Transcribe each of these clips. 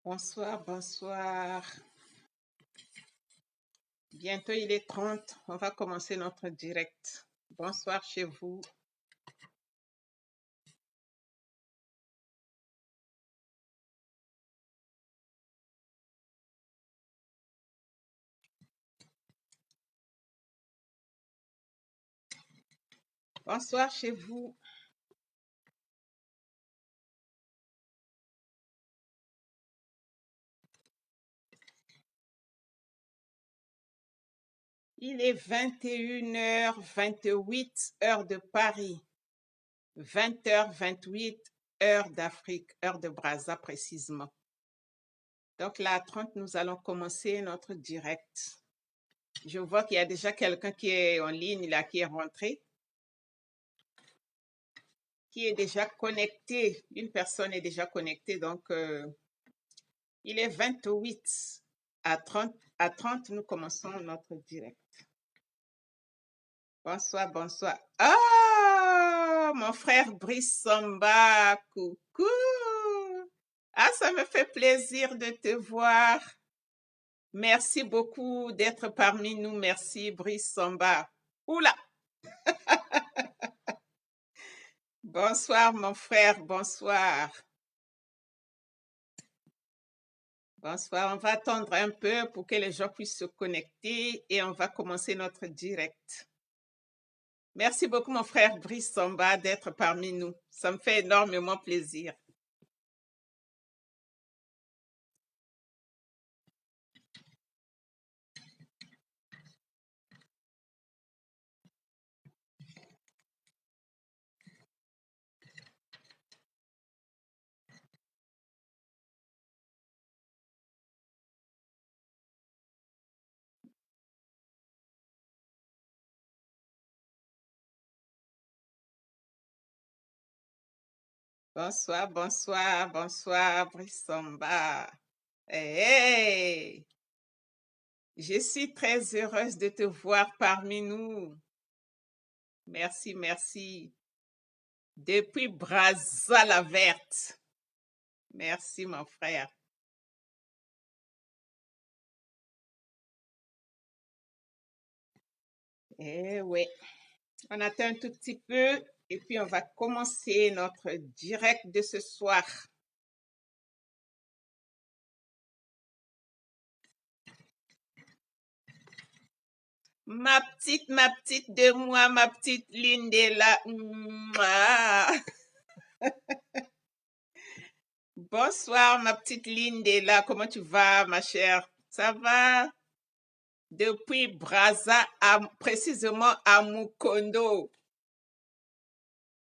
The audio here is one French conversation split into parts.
Bonsoir, bonsoir. Bientôt il est 30. On va commencer notre direct. Bonsoir chez vous. Bonsoir chez vous. Il est 21h28, heure de Paris. 20h28, heure d'Afrique, heure de Brazza précisément. Donc là, à 30, nous allons commencer notre direct. Je vois qu'il y a déjà quelqu'un qui est en ligne, là, qui est rentré, qui est déjà connecté. Une personne est déjà connectée, donc il est 28. À 30, nous commençons notre direct. Bonsoir, bonsoir. Ah, mon frère Brice Samba, coucou. Ah, ça me fait plaisir de te voir. Merci beaucoup d'être parmi nous. Merci, Brice Samba. Oula. Bonsoir, mon frère. Bonsoir. Bonsoir. On va attendre un peu pour que les gens puissent se connecter et on va commencer notre direct. Merci beaucoup, mon frère Brice Samba, d'être parmi nous. Ça me fait énormément plaisir. Bonsoir, bonsoir, bonsoir, Brice Samba. Hey, je suis très heureuse de te voir parmi nous. Merci, merci. Depuis Brazza la Verte. Merci, mon frère. Eh oui, on attend un tout petit peu et puis on va commencer notre direct de ce soir. Ma petite de moi, ma petite Lindela. Mouah. Bonsoir, ma petite Lindela. Comment tu vas, ma chère? Ça va? Depuis Brazza, précisément à Mukondo.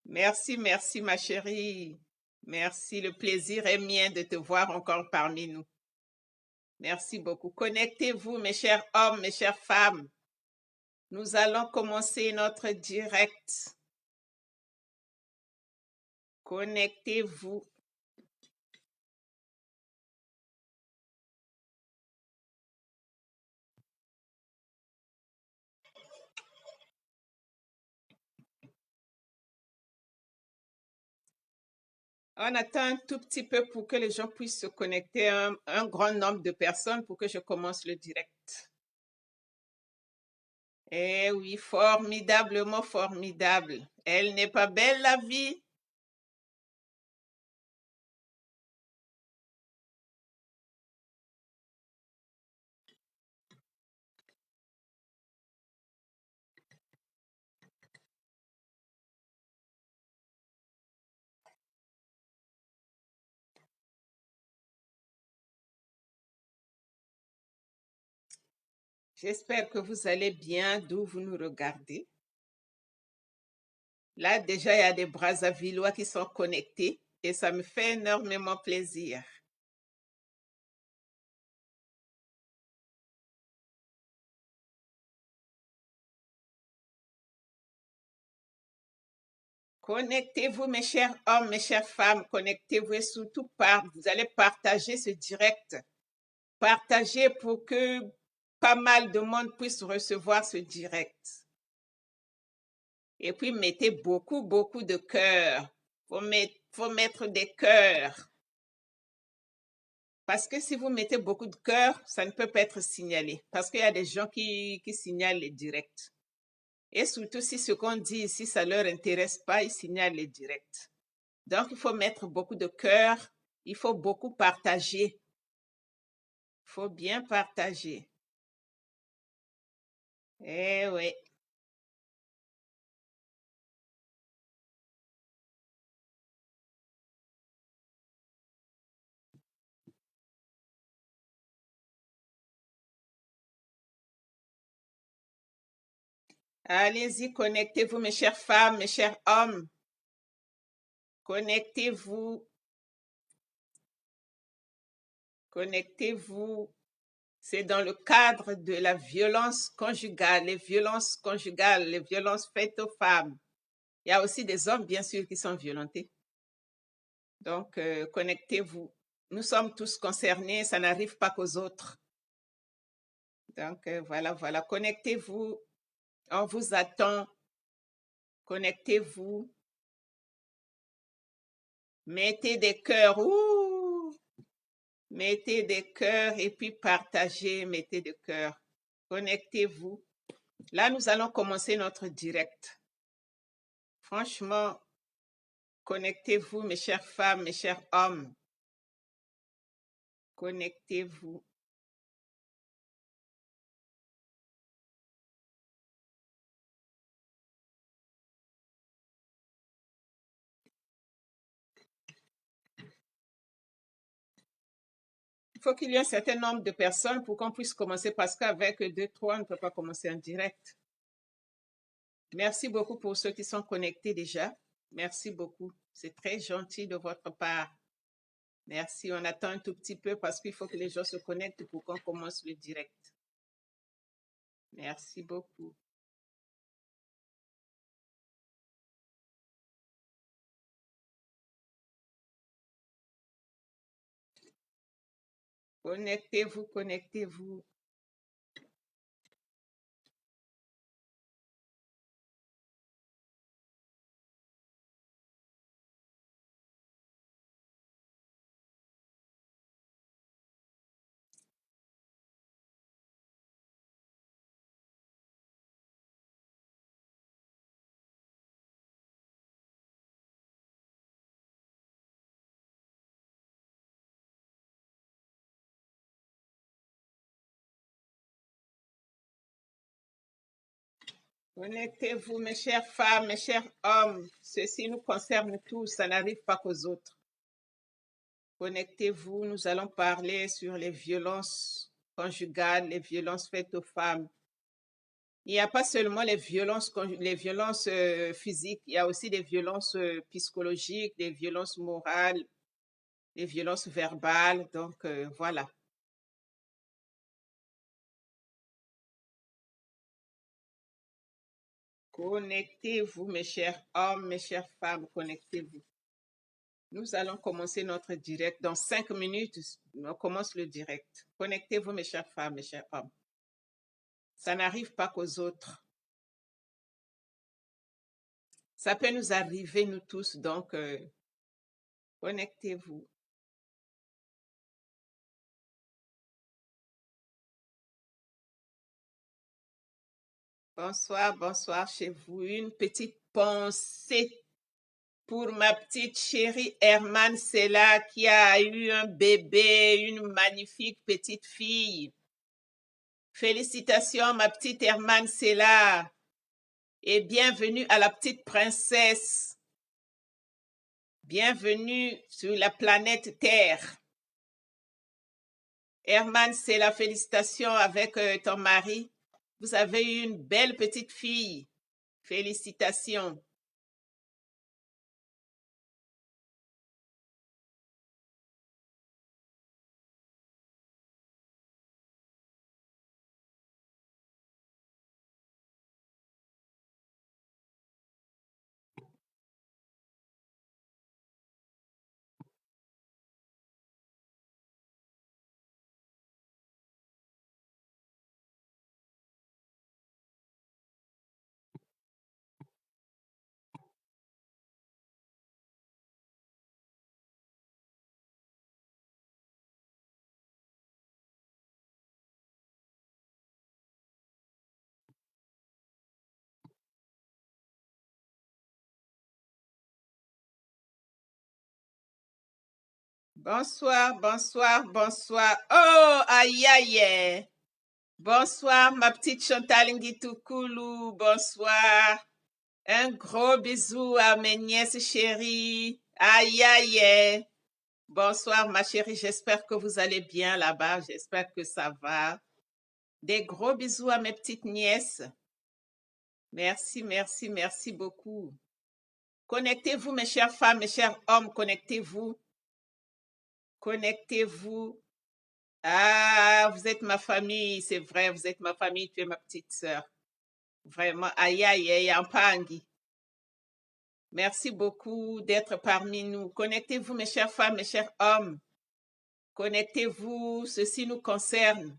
Merci, merci, ma chérie. Merci, le plaisir est mien de te voir encore parmi nous. Merci beaucoup. Connectez-vous, mes chers hommes, mes chères femmes. Nous allons commencer notre direct. Connectez-vous. On attend un tout petit peu pour que les gens puissent se connecter, un grand nombre de personnes pour que je commence le direct. Eh oui, formidablement formidable. Elle n'est pas belle, la vie? J'espère que vous allez bien d'où vous nous regardez. Là, déjà, il y a des Brazzavillois qui sont connectés et ça me fait énormément plaisir. Connectez-vous, mes chers hommes, mes chères femmes, connectez-vous et surtout vous allez partager ce direct. Partagez pour que pas mal de monde puisse recevoir ce direct. Et puis, mettez beaucoup, beaucoup de cœurs. Faut mettre des cœurs. Parce que si vous mettez beaucoup de cœur, ça ne peut pas être signalé. Parce qu'il y a des gens qui signalent les directs. Et surtout, si ce qu'on dit ici, ça leur intéresse pas, ils signalent les directs. Donc, il faut mettre beaucoup de cœur. Il faut beaucoup partager. Il faut bien partager. Eh oui. Allez-y, connectez-vous, mes chères femmes, mes chers hommes. Connectez-vous. Connectez-vous. C'est dans le cadre de la violence conjugale, les violences conjugales, les violences faites aux femmes. Il y a aussi des hommes, bien sûr, qui sont violentés. Donc, connectez-vous. Nous sommes tous concernés, ça n'arrive pas qu'aux autres. Donc, voilà, voilà. Connectez-vous. On vous attend. Connectez-vous. Mettez des cœurs. Ouh! Mettez des cœurs et puis partagez. Mettez des cœurs. Connectez-vous. Là, nous allons commencer notre direct. Franchement, connectez-vous, mes chères femmes, mes chers hommes. Connectez-vous. Il faut qu'il y ait un certain nombre de personnes pour qu'on puisse commencer parce qu'avec deux, trois, on ne peut pas commencer en direct. Merci beaucoup pour ceux qui sont connectés déjà. Merci beaucoup. C'est très gentil de votre part. Merci. On attend un tout petit peu parce qu'il faut que les gens se connectent pour qu'on commence le direct. Merci beaucoup. Connectez-vous, connectez-vous. Connectez-vous, mes chères femmes, mes chers hommes. Ceci nous concerne tous, ça n'arrive pas qu'aux autres. Connectez-vous, nous allons parler sur les violences conjugales, les violences faites aux femmes. Il n'y a pas seulement les violences physiques, il y a aussi des violences psychologiques, des violences morales, des violences verbales. Donc, voilà. Connectez-vous, mes chers hommes, mes chères femmes, connectez-vous. Nous allons commencer notre direct. Dans 5 minutes, on commence le direct. Connectez-vous, mes chères femmes, mes chers hommes. Ça n'arrive pas qu'aux autres. Ça peut nous arriver, nous tous. Donc, connectez-vous. Bonsoir, bonsoir chez vous. Une petite pensée pour ma petite chérie Herman Sella qui a eu un bébé, une magnifique petite fille. Félicitations, ma petite Herman Sella. Et bienvenue à la petite princesse. Bienvenue sur la planète Terre. Herman Sella, félicitations avec ton mari. Vous avez eu une belle petite fille. Félicitations. Bonsoir, bonsoir, bonsoir. Oh, aïe, aïe. Bonsoir, ma petite Chantal Ngitoukoulou. Bonsoir. Un gros bisou à mes nièces chéries. Aïe, aïe. Bonsoir, ma chérie. J'espère que vous allez bien là-bas. J'espère que ça va. Des gros bisous à mes petites nièces. Merci, merci, merci beaucoup. Connectez-vous, mes chères femmes, mes chers hommes. Connectez-vous. Connectez-vous. Ah, vous êtes ma famille, c'est vrai, vous êtes ma famille, tu es ma petite sœur. Vraiment, aïe, aïe, aïe, Ampangui. Merci beaucoup d'être parmi nous. Connectez-vous, mes chères femmes, mes chers hommes. Connectez-vous, ceci nous concerne.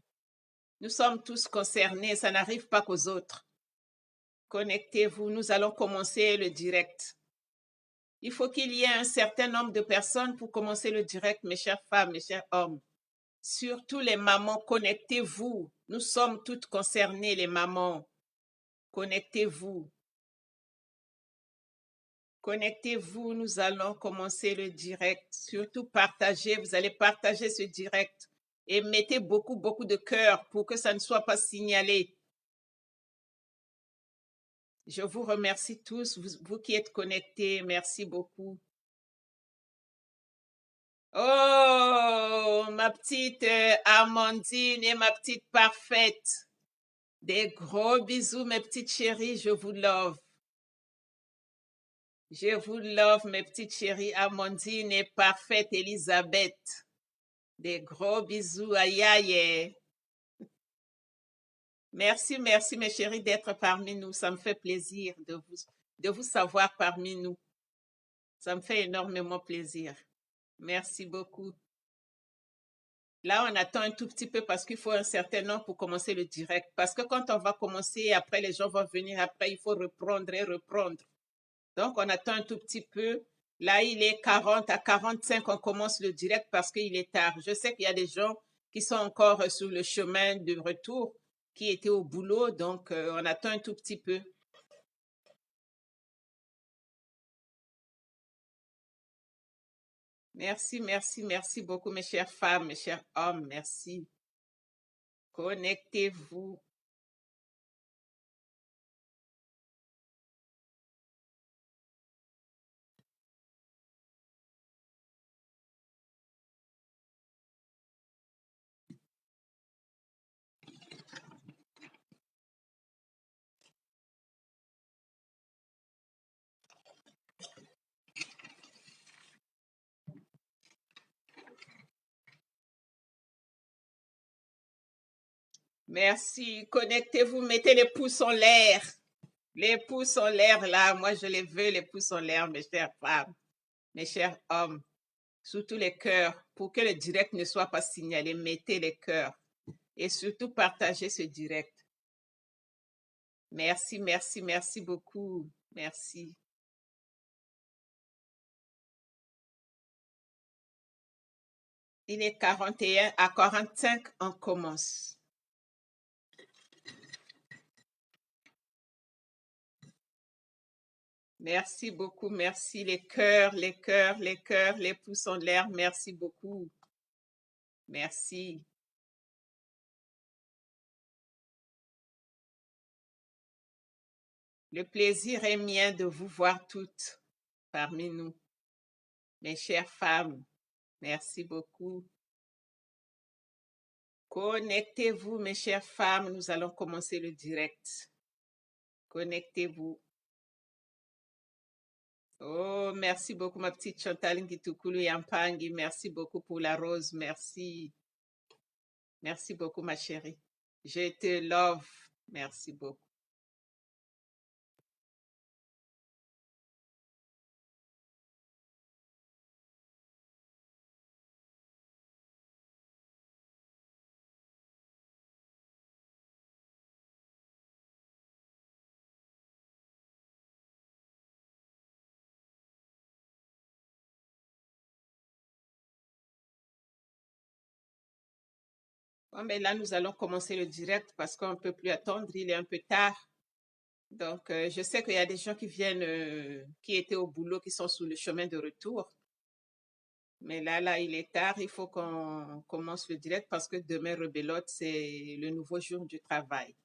Nous sommes tous concernés, ça n'arrive pas qu'aux autres. Connectez-vous, nous allons commencer le direct. Il faut qu'il y ait un certain nombre de personnes pour commencer le direct, mes chères femmes, mes chers hommes. Surtout les mamans, connectez-vous. Nous sommes toutes concernées, les mamans. Connectez-vous. Connectez-vous, nous allons commencer le direct. Surtout partagez, vous allez partager ce direct. Et mettez beaucoup, beaucoup de cœur pour que ça ne soit pas signalé. Je vous remercie tous, vous qui êtes connectés. Merci beaucoup. Oh, ma petite Amandine et ma petite parfaite. Des gros bisous, mes petites chéries, je vous love. Je vous love, mes petites chéries Amandine et parfaite Elisabeth. Des gros bisous, aïe aïe. Merci, merci, mes chéris, d'être parmi nous. Ça me fait plaisir de vous savoir parmi nous. Ça me fait énormément plaisir. Merci beaucoup. Là, on attend un tout petit peu parce qu'il faut un certain nombre pour commencer le direct. Parce que quand on va commencer, après, les gens vont venir. Après, il faut reprendre et reprendre. Donc, on attend un tout petit peu. Là, il est 40 à 45, on commence le direct parce qu'il est tard. Je sais qu'il y a des gens qui sont encore sur le chemin de retour, qui étaient au boulot, donc on attend un tout petit peu. Merci, merci, merci beaucoup, mes chères femmes, mes chers hommes. Merci. Connectez-vous. Merci. Connectez-vous, mettez les pouces en l'air. Les pouces en l'air, là, moi, je les veux, les pouces en l'air, mes chères femmes, mes chers hommes. Surtout les cœurs, pour que le direct ne soit pas signalé, mettez les cœurs. Et surtout, partagez ce direct. Merci, merci, merci beaucoup. Merci. Il est 41 à 45, on commence. Merci beaucoup, merci. Les cœurs, les cœurs, les cœurs, les pouces en l'air, merci beaucoup. Merci. Le plaisir est mien de vous voir toutes parmi nous. Mes chères femmes, merci beaucoup. Connectez-vous, mes chères femmes, nous allons commencer le direct. Connectez-vous. Oh, merci beaucoup, ma petite Chantal Ngitoukoulou Yampangi. Merci beaucoup pour la rose. Merci. Merci beaucoup, ma chérie. Je te love. Merci beaucoup. Bon, mais là, nous allons commencer le direct parce qu'on ne peut plus attendre. Il est un peu tard. Donc, je sais qu'il y a des gens qui viennent, qui étaient au boulot, qui sont sur le chemin de retour. Mais là, il est tard, il faut qu'on commence le direct parce que demain, rebelote, c'est le nouveau jour du travail.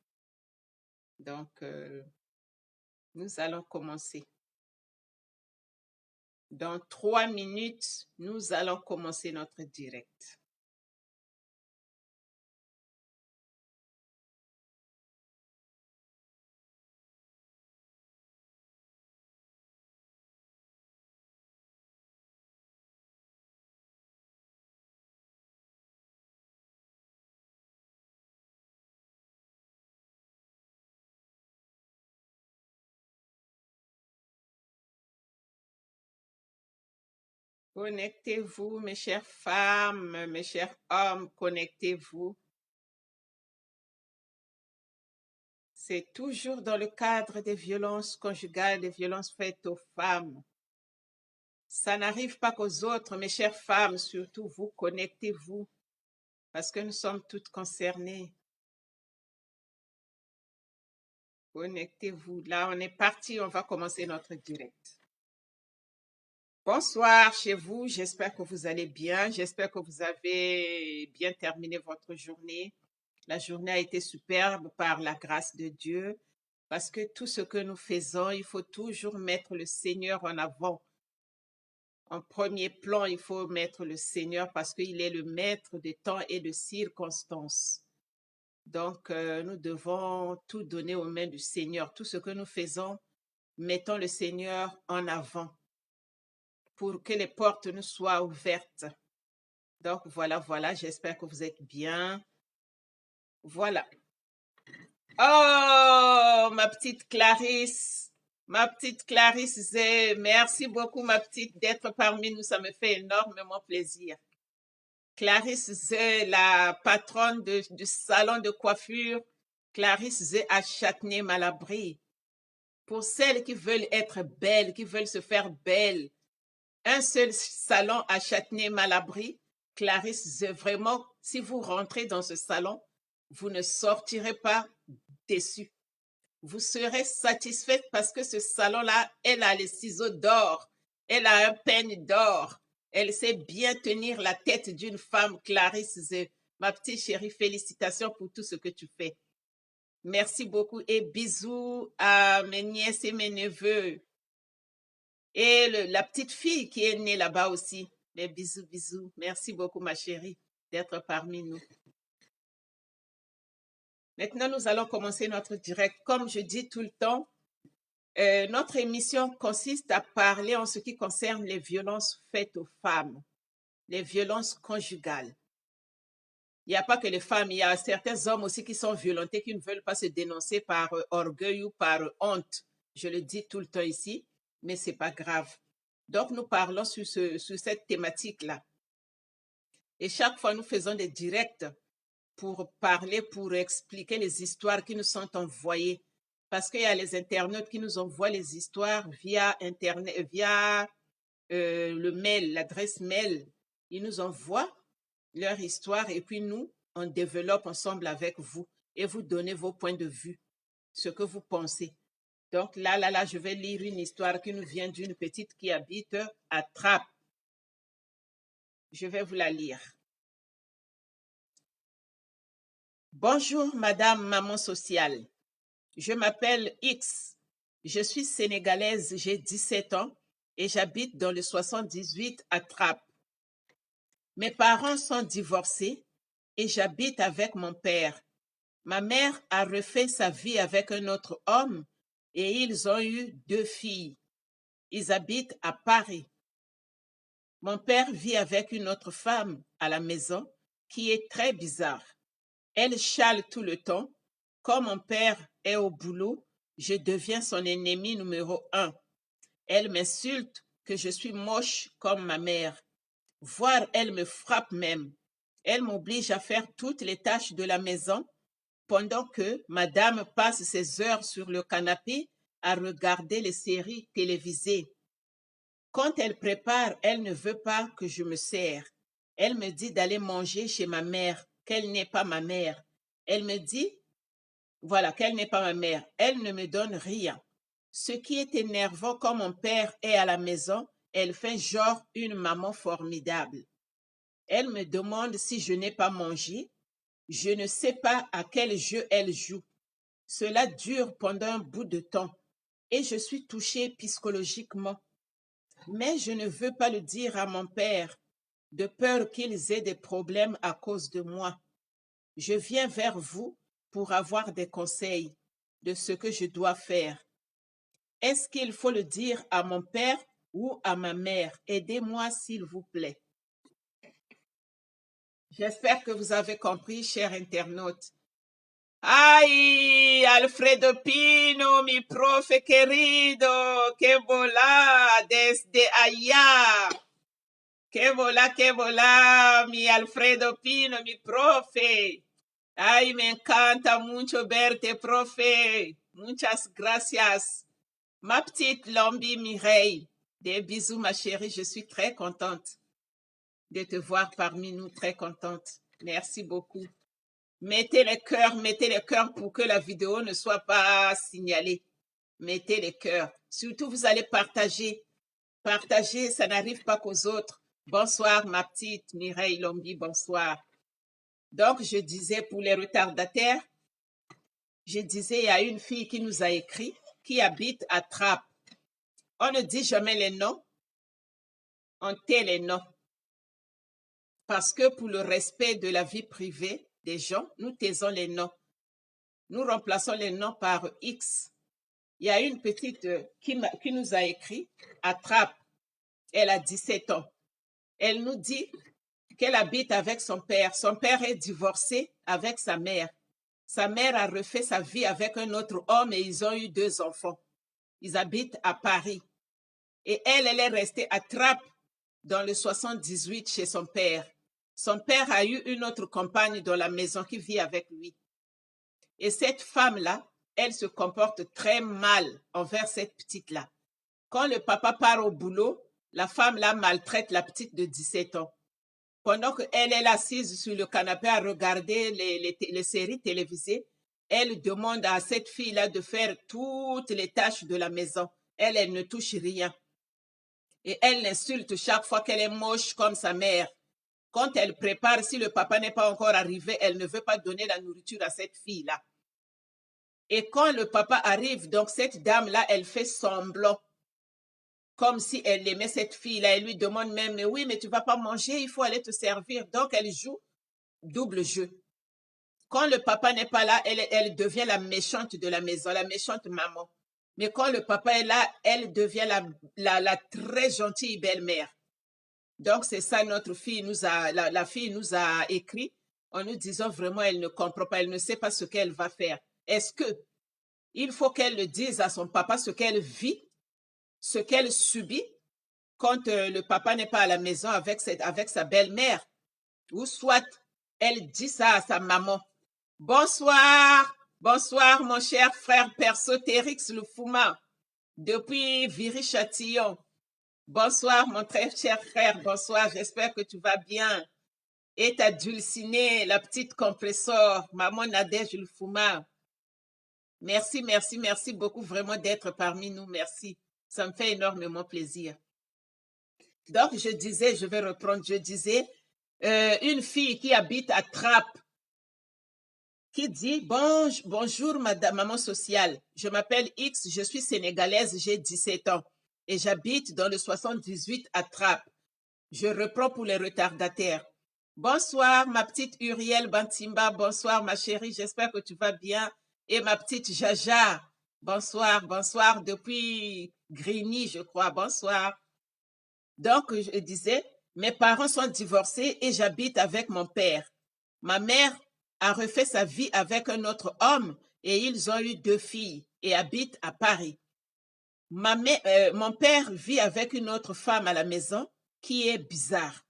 Donc, nous allons commencer. Dans 3 minutes, nous allons commencer notre direct. Connectez-vous, mes chères femmes, mes chers hommes, connectez-vous. C'est toujours dans le cadre des violences conjugales, des violences faites aux femmes. Ça n'arrive pas qu'aux autres, mes chères femmes, surtout vous, connectez-vous, parce que nous sommes toutes concernées. Connectez-vous. Là, on est parti, on va commencer notre direct. Bonsoir chez vous, j'espère que vous allez bien, j'espère que vous avez bien terminé votre journée. La journée a été superbe par la grâce de Dieu, parce que tout ce que nous faisons, il faut toujours mettre le Seigneur en avant. En premier plan, il faut mettre le Seigneur parce qu'il est le maître des temps et de circonstances. Donc, nous devons tout donner aux mains du Seigneur. Tout ce que nous faisons, mettons le Seigneur en avant pour que les portes nous soient ouvertes. Donc, voilà, j'espère que vous êtes bien. Voilà. Oh, ma petite Clarisse, Zé, merci beaucoup, ma petite, d'être parmi nous. Ça me fait énormément plaisir. Clarisse Zé, la patronne du salon de coiffure, Clarisse Zé à Châtenay-Malabry. Pour celles qui veulent être belles, qui veulent se faire belles, un seul salon à Châtenay-Malabry, Clarisse Zé, vraiment, si vous rentrez dans ce salon, vous ne sortirez pas déçu. Vous serez satisfaite parce que ce salon-là, elle a les ciseaux d'or, elle a un peigne d'or, elle sait bien tenir la tête d'une femme, Clarisse Zé. Ma petite chérie, félicitations pour tout ce que tu fais. Merci beaucoup et bisous à mes nièces et mes neveux. Et la petite fille qui est née là-bas aussi. Mais bisous, bisous. Merci beaucoup, ma chérie, d'être parmi nous. Maintenant, nous allons commencer notre direct. Comme je dis tout le temps, notre émission consiste à parler en ce qui concerne les violences faites aux femmes, les violences conjugales. Il n'y a pas que les femmes, il y a certains hommes aussi qui sont violentés, qui ne veulent pas se dénoncer par orgueil ou par honte. Je le dis tout le temps ici, mais ce n'est pas grave. Donc, nous parlons sur cette thématique-là. Et chaque fois, nous faisons des directs pour parler, pour expliquer les histoires qui nous sont envoyées. Parce qu'il y a les internautes qui nous envoient les histoires via Internet, via le mail, l'adresse mail. Ils nous envoient leur histoire et puis nous, on développe ensemble avec vous et vous donnez vos points de vue, ce que vous pensez. Donc là, je vais lire une histoire qui nous vient d'une petite qui habite à Trappes. Je vais vous la lire. Bonjour, Madame Maman Sociale. Je m'appelle X. Je suis sénégalaise, j'ai 17 ans et j'habite dans le 78 à Trappes. Mes parents sont divorcés et j'habite avec mon père. Ma mère a refait sa vie avec un autre homme et ils ont eu 2 filles. Ils habitent à Paris. Mon père vit avec une autre femme à la maison qui est très bizarre. Elle chiale tout le temps. Comme mon père est au boulot, je deviens son ennemi numéro 1. Elle m'insulte que je suis moche comme ma mère. Voire elle me frappe même. Elle m'oblige à faire toutes les tâches de la maison pendant que madame passe ses heures sur le canapé à regarder les séries télévisées. Quand elle prépare, elle ne veut pas que je me sers. Elle me dit d'aller manger chez ma mère, qu'elle n'est pas ma mère. Elle me dit, voilà, qu'elle n'est pas ma mère. Elle ne me donne rien. Ce qui est énervant quand mon père est à la maison, elle fait genre une maman formidable. Elle me demande si je n'ai pas mangé. Je ne sais pas à quel jeu elle joue. Cela dure pendant un bout de temps et je suis touchée psychologiquement. Mais je ne veux pas le dire à mon père, de peur qu'ils aient des problèmes à cause de moi. Je viens vers vous pour avoir des conseils de ce que je dois faire. Est-ce qu'il faut le dire à mon père ou à ma mère? Aidez-moi, s'il vous plaît. J'espère que vous avez compris, chers internautes. Ay, Alfredo Pino, mi profe querido, que volá desde allá. Que volá, mi Alfredo Pino, mi profe. Ay, me encanta mucho verte, profe. Muchas gracias. Ma petite Lombi Mireille, des bisous, ma chérie. Je suis très contente de te voir parmi nous, très contente. Merci beaucoup. Mettez les cœurs pour que la vidéo ne soit pas signalée. Mettez les cœurs. Surtout, vous allez partager. Partager, ça n'arrive pas qu'aux autres. Bonsoir, ma petite Mireille Lombi, bonsoir. Donc, je disais pour les retardataires, je disais, il y a une fille qui nous a écrit, qui habite à Trappes. On ne dit jamais les noms, on tait les noms. Parce que pour le respect de la vie privée des gens, nous taisons les noms. Nous remplaçons les noms par X. Il y a une petite qui nous a écrit à Trappes. Elle a 17 ans. Elle nous dit qu'elle habite avec son père. Son père est divorcé avec sa mère. Sa mère a refait sa vie avec un autre homme et ils ont eu 2 enfants. Ils habitent à Paris. Et elle est restée à Trappes dans le 78 chez son père. Son père a eu une autre compagne dans la maison qui vit avec lui. Et cette femme-là, elle se comporte très mal envers cette petite-là. Quand le papa part au boulot, la femme-là maltraite la petite de 17 ans. Pendant qu'elle est assise sur le canapé à regarder les séries télévisées, elle demande à cette fille-là de faire toutes les tâches de la maison. Elle ne touche rien. Et elle l'insulte chaque fois qu'elle est moche comme sa mère. Quand elle prépare, si le papa n'est pas encore arrivé, elle ne veut pas donner la nourriture à cette fille-là. Et quand le papa arrive, donc cette dame-là, elle fait semblant, comme si elle aimait cette fille-là. Elle lui demande même, mais oui, mais tu ne vas pas manger, il faut aller te servir. Donc, elle joue double jeu. Quand le papa n'est pas là, elle devient la méchante de la maison, la méchante maman. Mais quand le papa est là, elle devient la très gentille belle-mère. Donc, c'est ça, notre fille la fille nous a écrit en nous disant vraiment, elle ne comprend pas, elle ne sait pas ce qu'elle va faire. Est-ce que il faut qu'elle le dise à son papa ce qu'elle vit, ce qu'elle subit quand le papa n'est pas à la maison avec sa belle-mère, ou soit elle dit ça à sa maman. Bonsoir, bonsoir mon cher frère perso Térix Lufuma, depuis Viry-Châtillon. Bonsoir mon très cher frère, bonsoir, j'espère que tu vas bien. Et ta dulcinée, la petite compressor, maman Nadège Lufuma. Merci, merci, merci beaucoup vraiment d'être parmi nous, merci. Ça me fait énormément plaisir. Donc, je disais, je vais reprendre, je disais, une fille qui habite à Trappes, qui dit, bonjour madame, maman sociale, je m'appelle X, je suis sénégalaise, j'ai 17 ans et j'habite dans le 78 à Trappes. Je reprends pour les retardataires. Bonsoir ma petite Uriel Bantimba, bonsoir ma chérie, j'espère que tu vas bien. Et ma petite Jaja, bonsoir, bonsoir, depuis Grigny, je crois, bonsoir. Donc, je disais, mes parents sont divorcés et j'habite avec mon père. Ma mère a refait sa vie avec un autre homme et ils ont eu 2 filles et habitent à Paris. Mon père vit avec une autre femme à la maison qui est bizarre.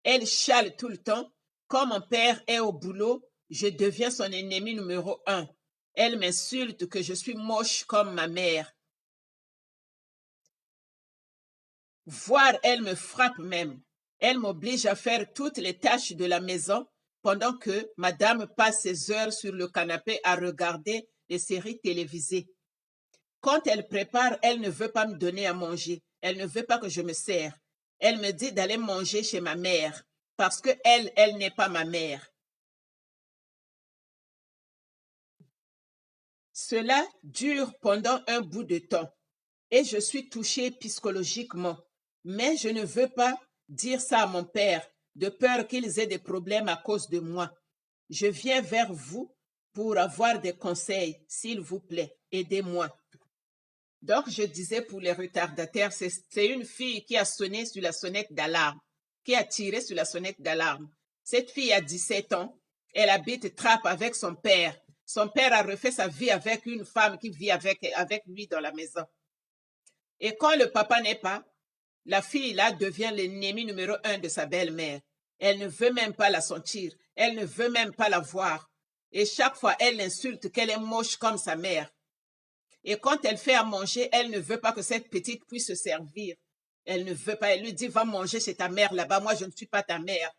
Elle chiale tout le temps. Quand mon père est au boulot, je deviens son ennemi numéro 1. Elle m'insulte que je suis moche comme ma mère. Voire elle me frappe même. Elle m'oblige à faire toutes les tâches de la maison pendant que madame passe ses heures sur le canapé à regarder les séries télévisées. Quand elle prépare, elle ne veut pas me donner à manger. Elle ne veut pas que je me sers. Elle me dit d'aller manger chez ma mère parce que elle n'est pas ma mère. Cela dure pendant un bout de temps et je suis touchée psychologiquement. Mais je ne veux pas dire ça à mon père, de peur qu'ils aient des problèmes à cause de moi. Je viens vers vous pour avoir des conseils, s'il vous plaît. Aidez-moi. Donc, je disais pour les retardataires, c'est une fille qui a sonné sur la sonnette d'alarme, qui a tiré sur la sonnette d'alarme. Cette fille a 17 ans. Elle habite Trappes avec son père. Son père a refait sa vie avec une femme qui vit avec lui dans la maison. Et quand le papa n'est pas, la fille là devient l'ennemi numéro 1 de sa belle-mère. Elle ne veut même pas la sentir. Elle ne veut même pas la voir. Et chaque fois, elle l'insulte qu'elle est moche comme sa mère. Et quand elle fait à manger, elle ne veut pas que cette petite puisse se servir. Elle ne veut pas. Elle lui dit, va manger chez ta mère là-bas. Moi, je ne suis pas ta mère.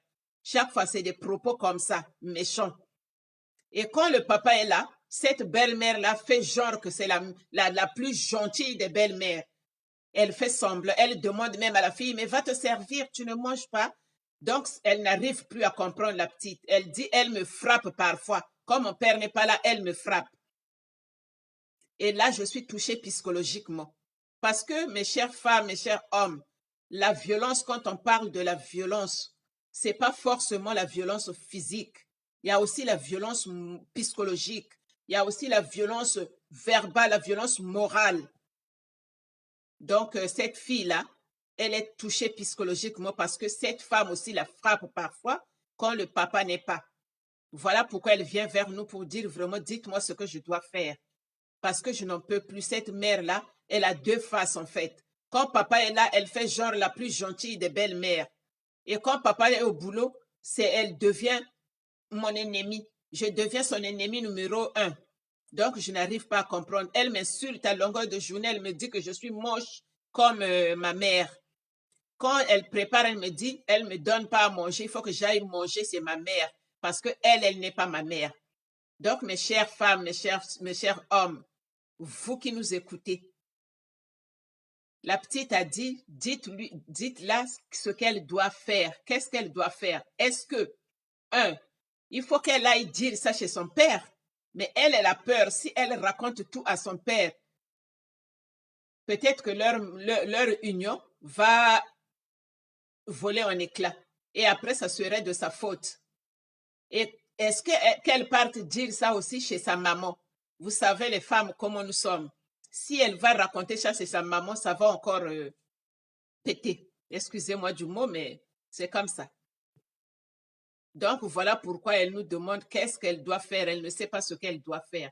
Chaque fois, c'est des propos comme ça, méchants. Et quand le papa est là, cette belle-mère-là fait genre que c'est la plus gentille des belles-mères. Elle fait semblant, elle demande même à la fille, mais va te servir, tu ne manges pas. Donc, elle n'arrive plus à comprendre la petite. Elle dit, elle me frappe parfois. Comme mon père n'est pas là, elle me frappe. Et là, je suis touchée psychologiquement. Parce que, mes chères femmes, mes chers hommes, la violence, quand on parle de la violence, c'est pas forcément la violence physique. Il y a aussi la violence psychologique. Il y a aussi la violence verbale, la violence morale. Donc, cette fille-là, elle est touchée psychologiquement parce que cette femme aussi la frappe parfois quand le papa n'est pas. Voilà pourquoi elle vient vers nous pour dire vraiment, dites-moi ce que je dois faire. Parce que je n'en peux plus. Cette mère-là, elle a deux faces en fait. Quand papa est là, elle fait genre la plus gentille des belles-mères. Et quand papa est au boulot, elle devient mon ennemi. Je deviens son ennemi numéro 1. Donc, je n'arrive pas à comprendre. Elle m'insulte à longueur de journée. Elle me dit que je suis moche comme ma mère. Quand elle prépare, elle me dit, elle me donne pas à manger. Il faut que j'aille manger, c'est ma mère. Parce que elle n'est pas ma mère. Donc, mes chères femmes, mes chers hommes, vous qui nous écoutez, la petite a dit, dites-la ce qu'elle doit faire. Qu'est-ce qu'elle doit faire? Est-ce que, il faut qu'elle aille dire ça chez son père? Mais elle a peur. Si elle raconte tout à son père, peut-être que leur union va voler en éclats. Et après, ça serait de sa faute. Et est-ce qu'elle parte dire ça aussi chez sa maman? Vous savez, les femmes, comment nous sommes. Si elle va raconter ça chez sa maman, ça va encore péter. Excusez-moi du mot, mais c'est comme ça. Donc, voilà pourquoi elle nous demande qu'est-ce qu'elle doit faire. Elle ne sait pas ce qu'elle doit faire.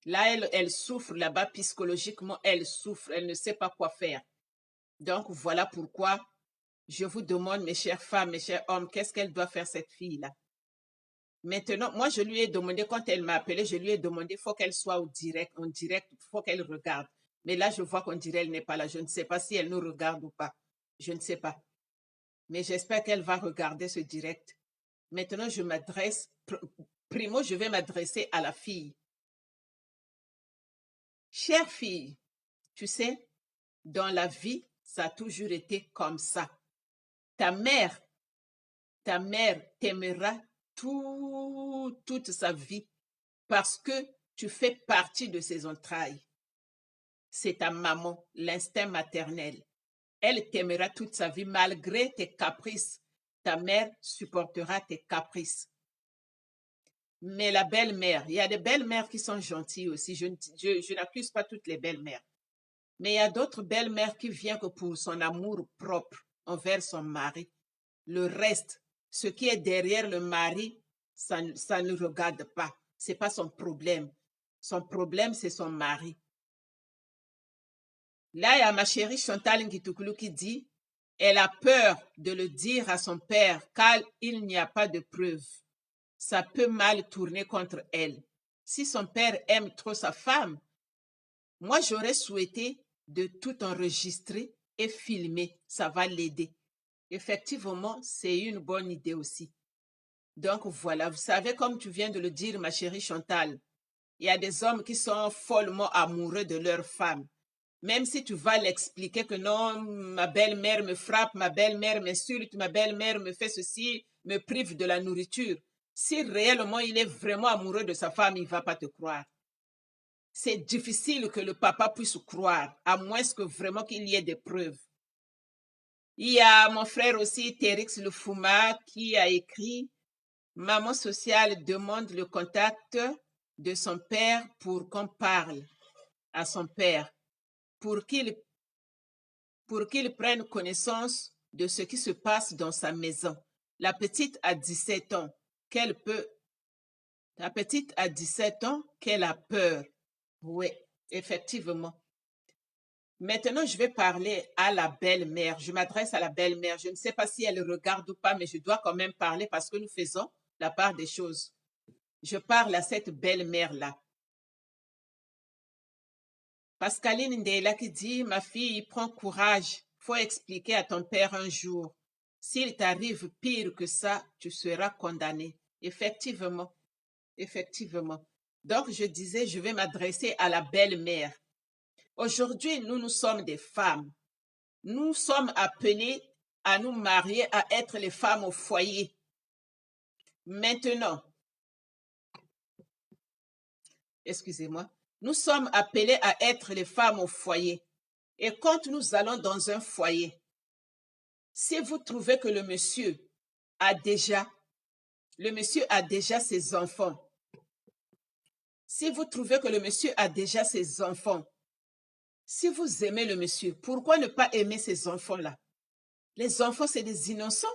Là, elle souffre là-bas psychologiquement, elle souffre, elle ne sait pas quoi faire. Donc, voilà pourquoi je vous demande, mes chères femmes, mes chers hommes, qu'est-ce qu'elle doit faire, cette fille-là? Maintenant, moi, je lui ai demandé, quand elle m'a appelé, je lui ai demandé, il faut qu'elle soit en direct, il faut qu'elle regarde. Mais là, je vois qu'on dirait qu'elle n'est pas là. Je ne sais pas si elle nous regarde ou pas. Je ne sais pas. Mais j'espère qu'elle va regarder ce direct. Maintenant, je m'adresse, primo, je vais m'adresser à la fille. Chère fille, tu sais, dans la vie, ça a toujours été comme ça. Ta mère t'aimera toute sa vie parce que tu fais partie de ses entrailles. C'est ta maman, l'instinct maternel. Elle t'aimera toute sa vie malgré tes caprices. Ta mère supportera tes caprices. Mais la belle-mère, il y a des belles-mères qui sont gentilles aussi. Je n'accuse pas toutes les belles-mères. Mais il y a d'autres belles-mères qui viennent que pour son amour propre envers son mari. Le reste, ce qui est derrière le mari, ça ne regarde pas. C'est pas son problème. Son problème, c'est son mari. Là, il y a ma chérie Chantal Ngitoukulu qui dit, elle a peur de le dire à son père car il n'y a pas de preuves. Ça peut mal tourner contre elle. Si son père aime trop sa femme, moi, j'aurais souhaité de tout enregistrer et filmer. Ça va l'aider. Effectivement, c'est une bonne idée aussi. Donc voilà, vous savez, comme tu viens de le dire, ma chérie Chantal, il y a des hommes qui sont follement amoureux de leur femme. Même si tu vas l'expliquer que non, ma belle-mère me frappe, ma belle-mère m'insulte, ma belle-mère me fait ceci, me prive de la nourriture. Si réellement il est vraiment amoureux de sa femme, il ne va pas te croire. C'est difficile que le papa puisse croire, à moins que vraiment qu'il y ait des preuves. Il y a mon frère aussi, Térix Lufuma, qui a écrit « Maman sociale demande le contact de son père pour qu'on parle à son père, pour qu'il prenne connaissance de ce qui se passe dans sa maison. La petite a 17 ans, La petite a 17 ans, qu'elle a peur. » Oui, effectivement. Maintenant, je vais parler à la belle-mère. Je m'adresse à la belle-mère. Je ne sais pas si elle regarde ou pas, mais je dois quand même parler parce que nous faisons la part des choses. Je parle à cette belle-mère-là. Pascaline Ndela qui dit, ma fille, prends courage. Faut expliquer à ton père un jour. S'il t'arrive pire que ça, tu seras condamné. Effectivement. Effectivement. Donc, je disais, je vais m'adresser à la belle-mère. Aujourd'hui, nous sommes des femmes. Nous sommes appelés à nous marier, à être les femmes au foyer. Maintenant, excusez-moi, nous sommes appelés à être les femmes au foyer. Et quand nous allons dans un foyer, si vous trouvez que le monsieur a déjà ses enfants, si vous trouvez que le monsieur a déjà ses enfants, si vous aimez le monsieur, pourquoi ne pas aimer ces enfants-là? Les enfants, c'est des innocents.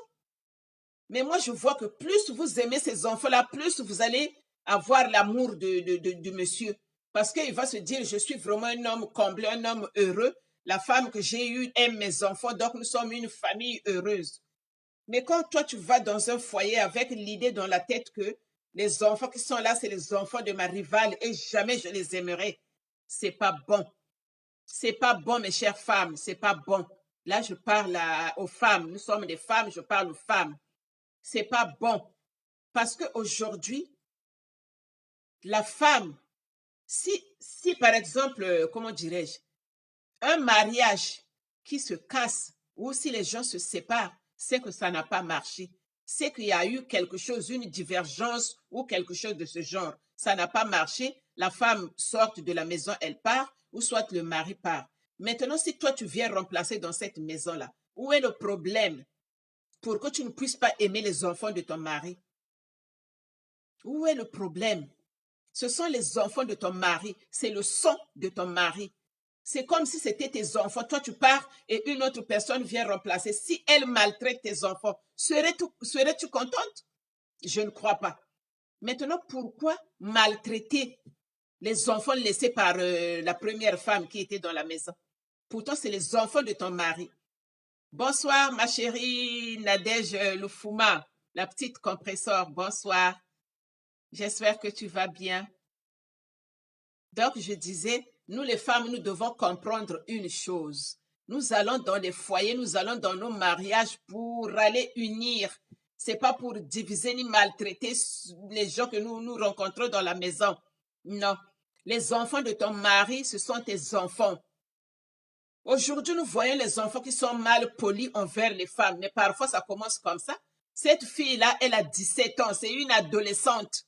Mais moi, je vois que plus vous aimez ces enfants-là, plus vous allez avoir l'amour du monsieur. Parce qu'il va se dire, je suis vraiment un homme comblé, un homme heureux. La femme que j'ai eue aime mes enfants, donc nous sommes une famille heureuse. Mais quand toi, tu vas dans un foyer avec l'idée dans la tête que les enfants qui sont là, c'est les enfants de ma rivale et jamais je les aimerai, c'est pas bon. C'est pas bon, mes chères femmes, c'est pas bon. Là, je parle aux femmes. Nous sommes des femmes, je parle aux femmes. C'est pas bon. Parce qu'aujourd'hui, la femme, si par exemple, comment dirais-je, un mariage qui se casse ou si les gens se séparent, c'est que ça n'a pas marché. C'est qu'il y a eu quelque chose, une divergence ou quelque chose de ce genre. Ça n'a pas marché. La femme sort de la maison, elle part, ou soit le mari part. Maintenant, si toi, tu viens remplacer dans cette maison-là, où est le problème pour que tu ne puisses pas aimer les enfants de ton mari? Où est le problème? Ce sont les enfants de ton mari, c'est le sang de ton mari. C'est comme si c'était tes enfants. Toi, tu pars et une autre personne vient remplacer. Si elle maltraite tes enfants, serais-tu contente? Je ne crois pas. Maintenant, pourquoi maltraiter les enfants laissés par la première femme qui était dans la maison? Pourtant, c'est les enfants de ton mari. Bonsoir, ma chérie Nadège Lufuma, la petite compresseur. Bonsoir. J'espère que tu vas bien. Donc, je disais, nous les femmes, nous devons comprendre une chose. Nous allons dans les foyers, nous allons dans nos mariages pour aller unir. C'est pas pour diviser ni maltraiter les gens que nous rencontrons dans la maison. Non. Les enfants de ton mari, ce sont tes enfants. Aujourd'hui, nous voyons les enfants qui sont mal polis envers les femmes, mais parfois ça commence comme ça. Cette fille-là, elle a 17 ans, c'est une adolescente.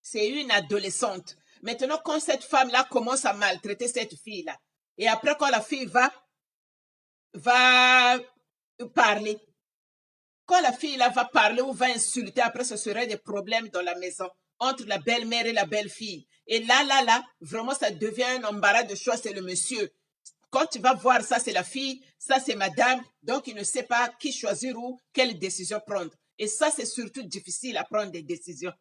C'est une adolescente. Maintenant, quand cette femme-là commence à maltraiter cette fille-là, et après quand la fille va parler, quand la fille-là va parler ou va insulter, après ce serait des problèmes dans la maison entre la belle-mère et la belle-fille. Et là, vraiment, ça devient un embarras de choix, c'est le monsieur. Quand tu vas voir ça, c'est la fille, ça, c'est madame, donc il ne sait pas qui choisir ou quelle décision prendre. Et ça, c'est surtout difficile à prendre des décisions.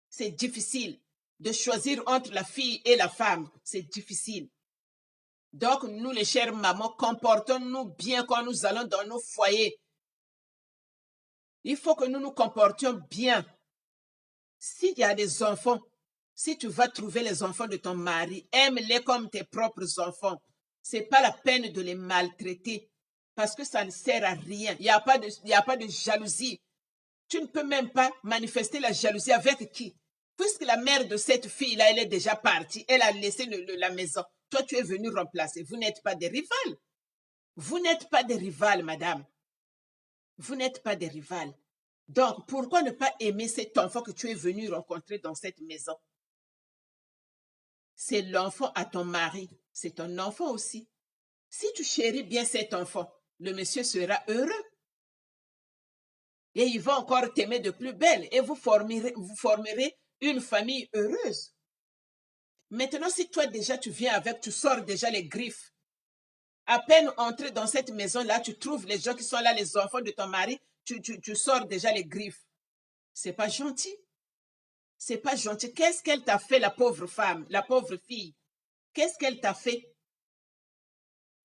C'est difficile de choisir entre la fille et la femme. C'est difficile. Donc, nous, les chères mamans, comportons-nous bien quand nous allons dans nos foyers. Il faut que nous nous comportions bien. S'il y a des enfants, si tu vas trouver les enfants de ton mari, aime-les comme tes propres enfants. Ce n'est pas la peine de les maltraiter parce que ça ne sert à rien. Il n'y a pas de jalousie. Tu ne peux même pas manifester la jalousie avec qui? Puisque la mère de cette fille-là, elle est déjà partie, elle a laissé la maison. toi, tu es venu remplacer. Vous n'êtes pas des rivales. Vous n'êtes pas des rivales, madame. Vous n'êtes pas des rivales. Donc, pourquoi ne pas aimer cet enfant que tu es venu rencontrer dans cette maison? C'est l'enfant à ton mari. C'est ton enfant aussi. Si tu chéris bien cet enfant, le monsieur sera heureux. Et il va encore t'aimer de plus belle. Et vous formerez une famille heureuse. Maintenant, si toi déjà tu viens avec, tu sors déjà les griffes. À peine entré dans cette maison-là, tu trouves les gens qui sont là, les enfants de ton mari, tu sors déjà les griffes. C'est pas gentil. C'est pas gentil. Qu'est-ce qu'elle t'a fait, la pauvre femme, la pauvre fille? Qu'est-ce qu'elle t'a fait?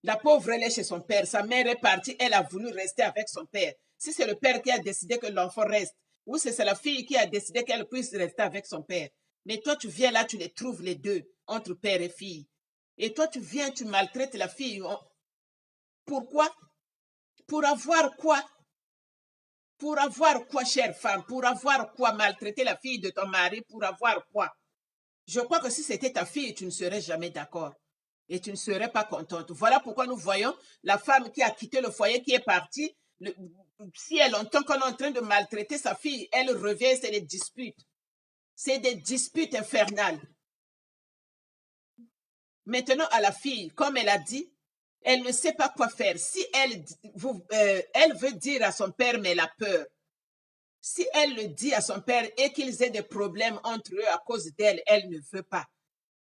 La pauvre, elle est chez son père. Sa mère est partie, elle a voulu rester avec son père. Si c'est le père qui a décidé que l'enfant reste, ou c'est la fille qui a décidé qu'elle puisse rester avec son père. Mais toi, tu viens là, tu les trouves les deux, entre père et fille. Et toi, tu viens, tu maltraites la fille. Pourquoi? Pour avoir quoi? Pour avoir quoi, chère femme? Pour avoir quoi? Maltraiter la fille de ton mari? Pour avoir quoi? Je crois que si c'était ta fille, tu ne serais jamais d'accord. Et tu ne serais pas contente. Voilà pourquoi nous voyons la femme qui a quitté le foyer, qui est partie. Si elle entend qu'on est en train de maltraiter sa fille, elle revient, c'est des disputes. C'est des disputes infernales. Maintenant, à la fille, comme elle a dit, elle ne sait pas quoi faire. Si elle veut dire à son père, mais elle a peur. Si elle le dit à son père et qu'ils aient des problèmes entre eux à cause d'elle, elle ne veut pas.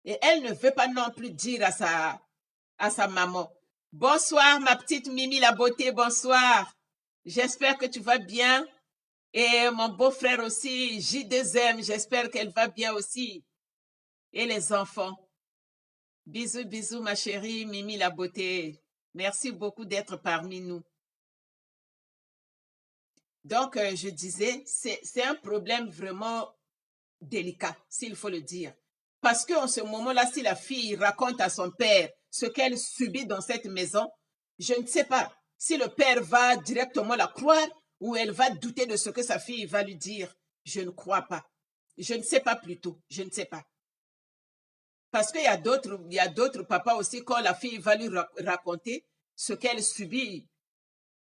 Et elle ne veut pas non plus dire à sa maman. Bonsoir, ma petite Mimi la beauté, bonsoir. J'espère que tu vas bien. Et mon beau-frère aussi, J2M, j'espère qu'elle va bien aussi. Et les enfants. Bisous, bisous, ma chérie Mimi la beauté. Merci beaucoup d'être parmi nous. Donc, je disais, c'est un problème vraiment délicat, s'il faut le dire. Parce qu'en ce moment-là, si la fille raconte à son père ce qu'elle subit dans cette maison, je ne sais pas si le père va directement la croire ou elle va douter de ce que sa fille va lui dire. Je ne crois pas. Je ne sais pas plutôt. Je ne sais pas. Parce qu'il y a d'autres papas aussi, quand la fille va lui raconter ce qu'elle subit,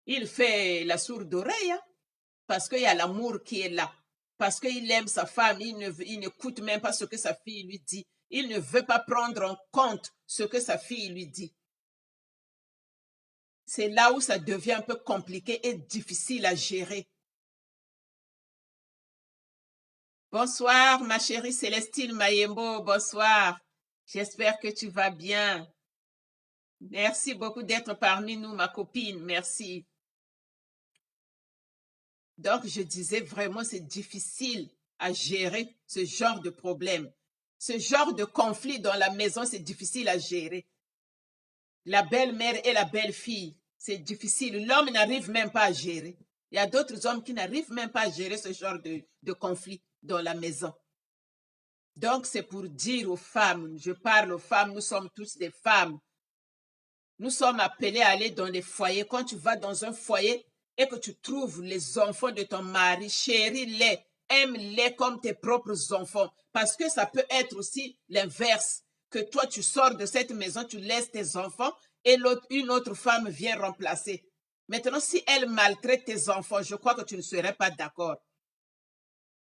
il fait la sourde oreille, hein, parce qu'il y a l'amour qui est là. Parce qu'il aime sa femme, il n'écoute même pas ce que sa fille lui dit. Il ne veut pas prendre en compte ce que sa fille lui dit. C'est là où ça devient un peu compliqué et difficile à gérer. Bonsoir, ma chérie Célestine Mayembo, bonsoir. J'espère que tu vas bien. Merci beaucoup d'être parmi nous, ma copine. Merci. Donc, je disais vraiment, c'est difficile à gérer ce genre de problème. Ce genre de conflit dans la maison, c'est difficile à gérer. La belle-mère et la belle-fille, c'est difficile. L'homme n'arrive même pas à gérer. Il y a d'autres hommes qui n'arrivent même pas à gérer ce genre de conflit dans la maison. Donc, c'est pour dire aux femmes, je parle aux femmes, nous sommes tous des femmes. Nous sommes appelés à aller dans les foyers. Quand tu vas dans un foyer et que tu trouves les enfants de ton mari, chéris-les, aime-les comme tes propres enfants. Parce que ça peut être aussi l'inverse, que toi tu sors de cette maison, tu laisses tes enfants et une autre femme vient remplacer. Maintenant, si elle maltraite tes enfants, je crois que tu ne serais pas d'accord.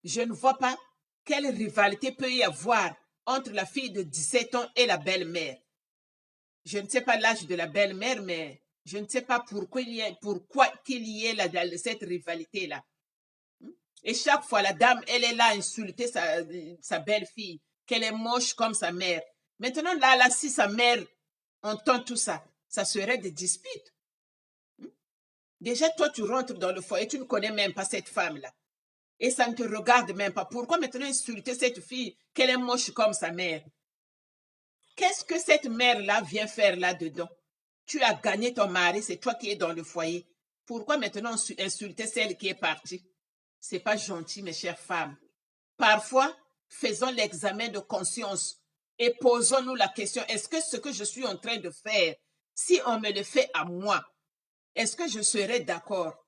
Je ne vois pas quelle rivalité peut y avoir entre la fille de 17 ans et la belle-mère. Je ne sais pas l'âge de la belle-mère, mais je ne sais pas pourquoi qu'il y ait cette rivalité-là. Et chaque fois, la dame, elle est là à insulter sa belle-fille, qu'elle est moche comme sa mère. Maintenant, là, si sa mère entend tout ça, ça serait des disputes. Déjà, toi, tu rentres dans le foyer, tu ne connais même pas cette femme-là. Et ça ne te regarde même pas. Pourquoi maintenant insulter cette fille, qu'elle est moche comme sa mère? Qu'est-ce que cette mère-là vient faire là-dedans? Tu as gagné ton mari, c'est toi qui es dans le foyer. Pourquoi maintenant insulter celle qui est partie? C'est pas gentil, mes chères femmes. Parfois, faisons l'examen de conscience et posons-nous la question, est-ce que ce que je suis en train de faire, si on me le fait à moi, est-ce que je serai d'accord?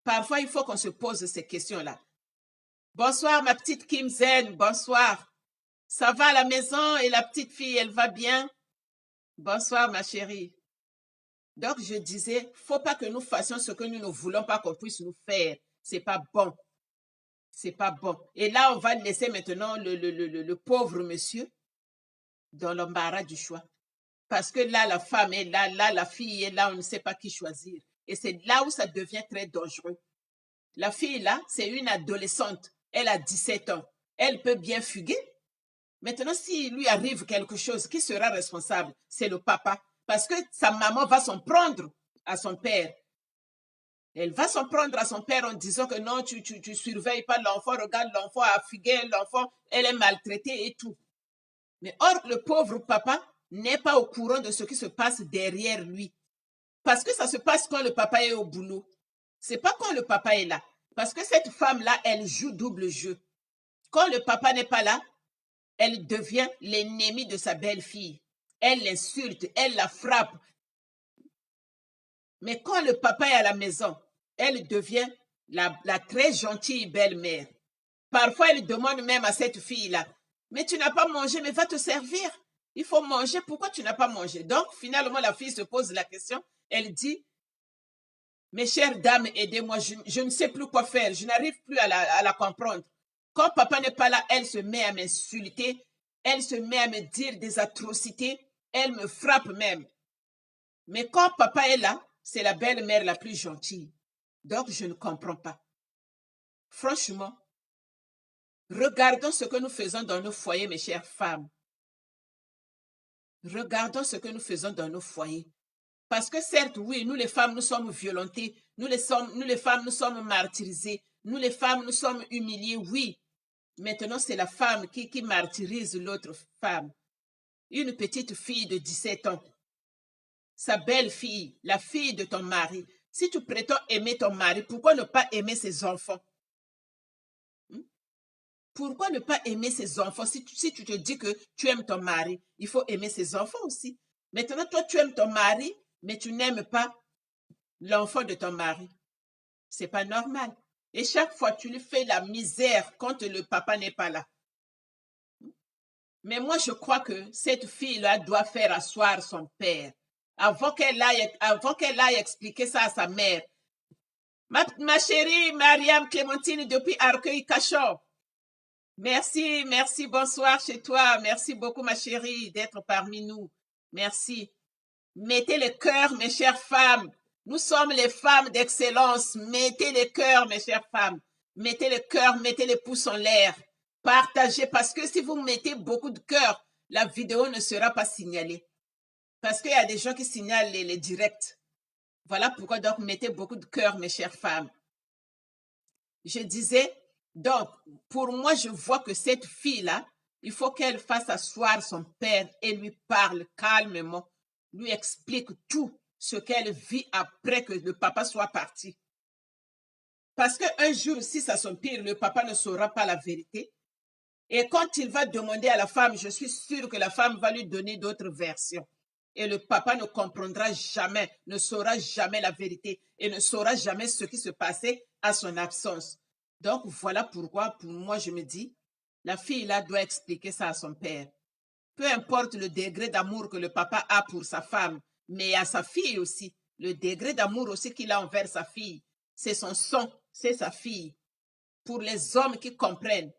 Parfois, il faut qu'on se pose ces questions-là. Bonsoir, ma petite Kim Zen, bonsoir. Ça va à la maison et la petite fille, elle va bien? Bonsoir, ma chérie. Donc, je disais, faut pas que nous fassions ce que nous ne voulons pas qu'on puisse nous faire. C'est pas bon. C'est pas bon. Et là, on va laisser maintenant le pauvre monsieur dans l'embarras du choix. Parce que là, la femme est là, là, la fille est là, on ne sait pas qui choisir. Et c'est là où ça devient très dangereux. La fille, là, c'est une adolescente. Elle a 17 ans. Elle peut bien fuguer. Maintenant, s'il lui arrive quelque chose, qui sera responsable? C'est le papa. Parce que sa maman va s'en prendre à son père. Elle va s'en prendre à son père en disant que non, tu surveilles pas l'enfant, regarde l'enfant a fugué, l'enfant, elle est maltraitée et tout. Mais or, le pauvre papa n'est pas au courant de ce qui se passe derrière lui. Parce que ça se passe quand le papa est au boulot. C'est pas quand le papa est là. Parce que cette femme-là, elle joue double jeu. Quand le papa n'est pas là, elle devient l'ennemi de sa belle-fille. Elle l'insulte, elle la frappe. Mais quand le papa est à la maison, elle devient la très gentille belle-mère. Parfois, elle demande même à cette fille-là, mais tu n'as pas mangé, mais va te servir. Il faut manger, pourquoi tu n'as pas mangé? Donc, finalement, la fille se pose la question. Elle dit, mes chères dames, aidez-moi, je ne sais plus quoi faire, je n'arrive plus à la comprendre. Quand papa n'est pas là, elle se met à m'insulter, elle se met à me dire des atrocités, elle me frappe même. Mais quand papa est là, c'est la belle-mère la plus gentille. Donc, je ne comprends pas. Franchement, regardons ce que nous faisons dans nos foyers, mes chères femmes. Regardons ce que nous faisons dans nos foyers. Parce que certes, oui, nous les femmes, nous sommes violentées, nous les femmes, nous sommes martyrisées, nous les femmes, nous sommes humiliées, oui. Maintenant, c'est la femme qui martyrise l'autre femme. Une petite fille de 17 ans, sa belle-fille, la fille de ton mari. Si tu prétends aimer ton mari, pourquoi ne pas aimer ses enfants? Pourquoi ne pas aimer ses enfants? Si tu te dis que tu aimes ton mari, il faut aimer ses enfants aussi. Maintenant, toi, tu aimes ton mari, mais tu n'aimes pas l'enfant de ton mari. C'est pas normal. Et chaque fois, tu lui fais la misère quand le papa n'est pas là. Mais moi, je crois que cette fille-là doit faire asseoir son père avant qu'elle aille expliquer ça à sa mère. Ma chérie Mariam Clémentine depuis Arcueil-Cachot. Merci, merci, bonsoir chez toi. Merci beaucoup, ma chérie, d'être parmi nous. Merci. Mettez le cœur, mes chères femmes. Nous sommes les femmes d'excellence. Mettez les cœurs, mes chères femmes. Mettez le cœur, mettez les pouces en l'air. Partagez, parce que si vous mettez beaucoup de cœur, la vidéo ne sera pas signalée. Parce qu'il y a des gens qui signalent les directs. Voilà pourquoi donc mettez beaucoup de cœur, mes chères femmes. Je disais, donc, pour moi, je vois que cette fille-là, il faut qu'elle fasse asseoir son père et lui parle calmement, lui explique tout ce qu'elle vit après que le papa soit parti. Parce qu'un jour, si ça s'empire, le papa ne saura pas la vérité. Et quand il va demander à la femme, je suis sûre que la femme va lui donner d'autres versions. Et le papa ne comprendra jamais, ne saura jamais la vérité et ne saura jamais ce qui se passait à son absence. Donc voilà pourquoi, pour moi, je me dis, la fille là doit expliquer ça à son père. Peu importe le degré d'amour que le papa a pour sa femme, mais à sa fille aussi, le degré d'amour aussi qu'il a envers sa fille, c'est son sang, c'est sa fille. Pour les hommes qui comprennent,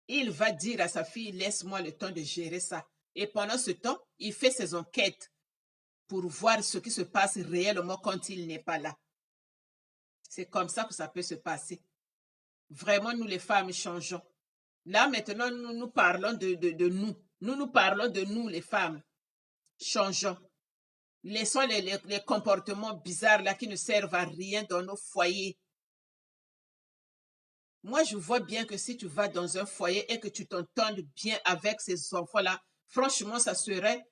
il va dire à sa fille, laisse-moi le temps de gérer ça. Et pendant ce temps, il fait ses enquêtes pour voir ce qui se passe réellement quand il n'est pas là. C'est comme ça que ça peut se passer. Vraiment, nous les femmes changeons. Là, maintenant, nous parlons de nous. Nous parlons de nous, les femmes. Changeons. Laissons les comportements bizarres là qui ne servent à rien dans nos foyers. Moi, je vois bien que si tu vas dans un foyer et que tu t'entendes bien avec ces enfants-là, franchement, ça serait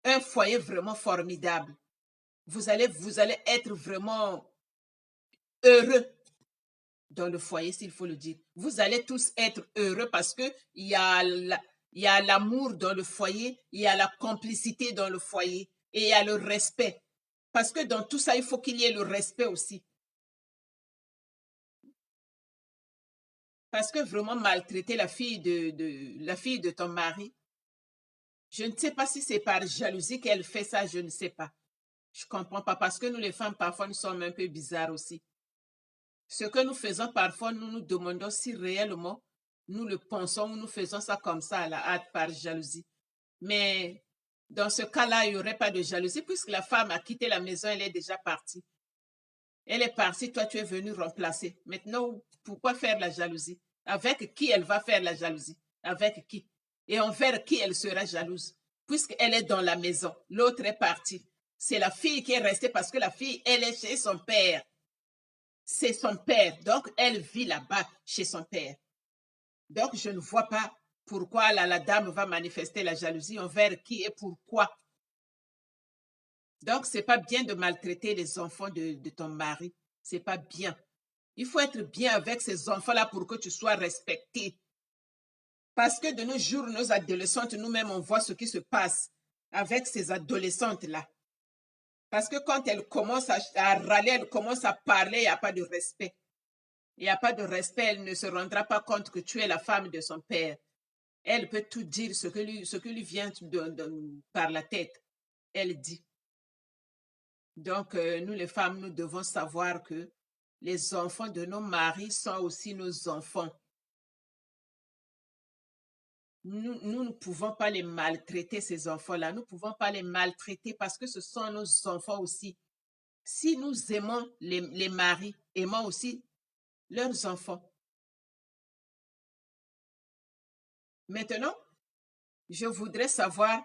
un foyer vraiment formidable. Vous allez être vraiment heureux dans le foyer, s'il faut le dire. Vous allez tous être heureux parce que il y a l'amour dans le foyer, il y a la complicité dans le foyer et il y a le respect. Parce que dans tout ça, il faut qu'il y ait le respect aussi. Parce que vraiment maltraiter la fille de ton mari, Je ne sais pas si c'est par jalousie qu'elle fait ça, je ne sais pas. Je ne comprends pas parce que nous les femmes, parfois, nous sommes un peu bizarres aussi. Ce que nous faisons parfois, nous nous demandons si réellement nous le pensons ou nous faisons ça comme ça à la hâte par jalousie. Mais dans ce cas-là, il n'y aurait pas de jalousie puisque la femme a quitté la maison, elle est déjà partie. Elle est partie, toi tu es venu remplacer. Maintenant, pourquoi faire la jalousie? Avec qui elle va faire la jalousie? Avec qui? Et envers qui elle sera jalouse? Puisqu'elle est dans la maison, l'autre est partie. C'est la fille qui est restée parce que la fille, elle est chez son père. C'est son père. Donc, elle vit là-bas chez son père. Donc, je ne vois pas pourquoi la dame va manifester la jalousie envers qui et pourquoi. Donc, c'est pas bien de maltraiter les enfants de ton mari. C'est pas bien. Il faut être bien avec ces enfants-là pour que tu sois respecté. Parce que de nos jours, nos adolescentes, nous-mêmes, on voit ce qui se passe avec ces adolescentes-là. Parce que quand elles commencent à râler, elles commencent à parler, il n'y a pas de respect. Il n'y a pas de respect, elle ne se rendra pas compte que tu es la femme de son père. Elle peut tout dire, ce que lui vient par la tête. Elle dit. Donc, nous les femmes, nous devons savoir que les enfants de nos maris sont aussi nos enfants. Nous ne pouvons pas les maltraiter, ces enfants-là. Nous ne pouvons pas les maltraiter parce que ce sont nos enfants aussi. Si nous aimons les maris, aimons aussi leurs enfants. Maintenant, je voudrais savoir,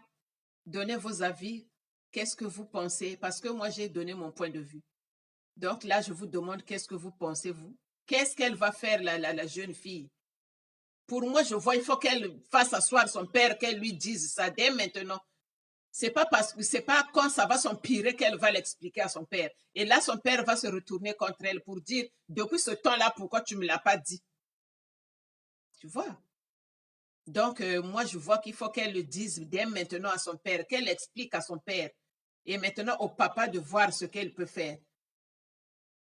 donner vos avis, qu'est-ce que vous pensez, parce que moi j'ai donné mon point de vue. Donc là, je vous demande qu'est-ce que vous pensez, vous? Qu'est-ce qu'elle va faire, la jeune fille? Pour moi, je vois, il faut qu'elle fasse asseoir son père, qu'elle lui dise ça dès maintenant. C'est pas quand ça va s'empirer qu'elle va l'expliquer à son père. Et là, son père va se retourner contre elle pour dire, depuis ce temps-là, pourquoi tu me l'as pas dit? Tu vois? Donc, moi, je vois qu'il faut qu'elle le dise dès maintenant à son père, qu'elle explique à son père. Et maintenant, au papa de voir ce qu'elle peut faire.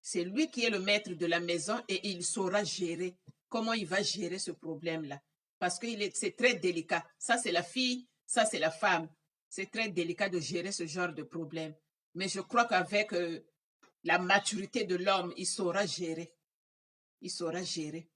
C'est lui qui est le maître de la maison et il saura gérer comment il va gérer ce problème-là. Parce que c'est très délicat. Ça, c'est la fille, ça, c'est la femme. C'est très délicat de gérer ce genre de problème. Mais je crois qu'avec la maturité de l'homme, il saura gérer. Il saura gérer.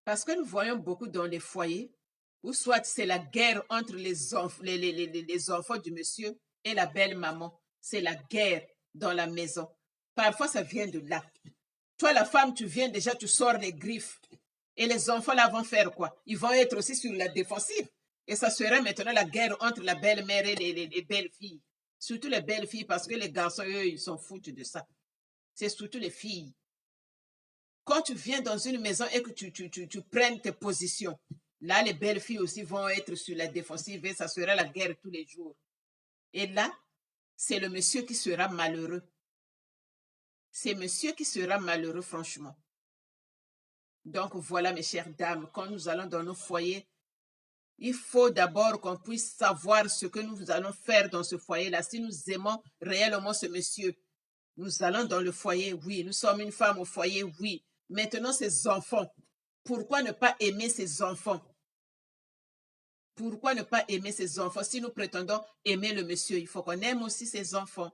Parce que nous voyons beaucoup dans les foyers où soit c'est la guerre entre les enfants du monsieur et la belle maman. C'est la guerre dans la maison. Parfois, ça vient de là. Toi, la femme, tu viens déjà, tu sors les griffes. Et les enfants là vont faire quoi? Ils vont être aussi sur la défensive. Et ça serait maintenant la guerre entre la belle-mère et les belles filles. Surtout les belles filles, parce que les garçons, eux, ils s'en foutent de ça. C'est surtout les filles. Quand tu viens dans une maison et que tu prennes tes positions, là, les belles filles aussi vont être sur la défensive et ça sera la guerre tous les jours. Et là, c'est le monsieur qui sera malheureux. C'est monsieur qui sera malheureux, franchement. Donc voilà, mes chères dames, quand nous allons dans nos foyers, il faut d'abord qu'on puisse savoir ce que nous allons faire dans ce foyer-là. Si nous aimons réellement ce monsieur, nous allons dans le foyer, oui. Nous sommes une femme au foyer, oui. Maintenant, ces enfants, pourquoi ne pas aimer ces enfants? Pourquoi ne pas aimer ces enfants? Si nous prétendons aimer le monsieur, il faut qu'on aime aussi ses enfants.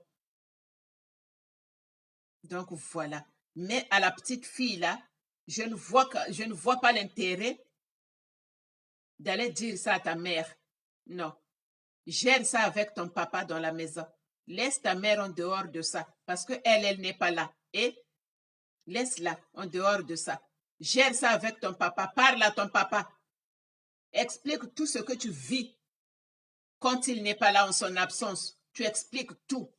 Donc voilà. Mais à la petite fille là, je ne vois pas l'intérêt d'aller dire ça à ta mère. Non. Gère ça avec ton papa dans la maison. Laisse ta mère en dehors de ça parce que elle n'est pas là. Et laisse-la en dehors de ça. Gère ça avec ton papa. Parle à ton papa. Explique tout ce que tu vis quand il n'est pas là en son absence. Tu expliques tout.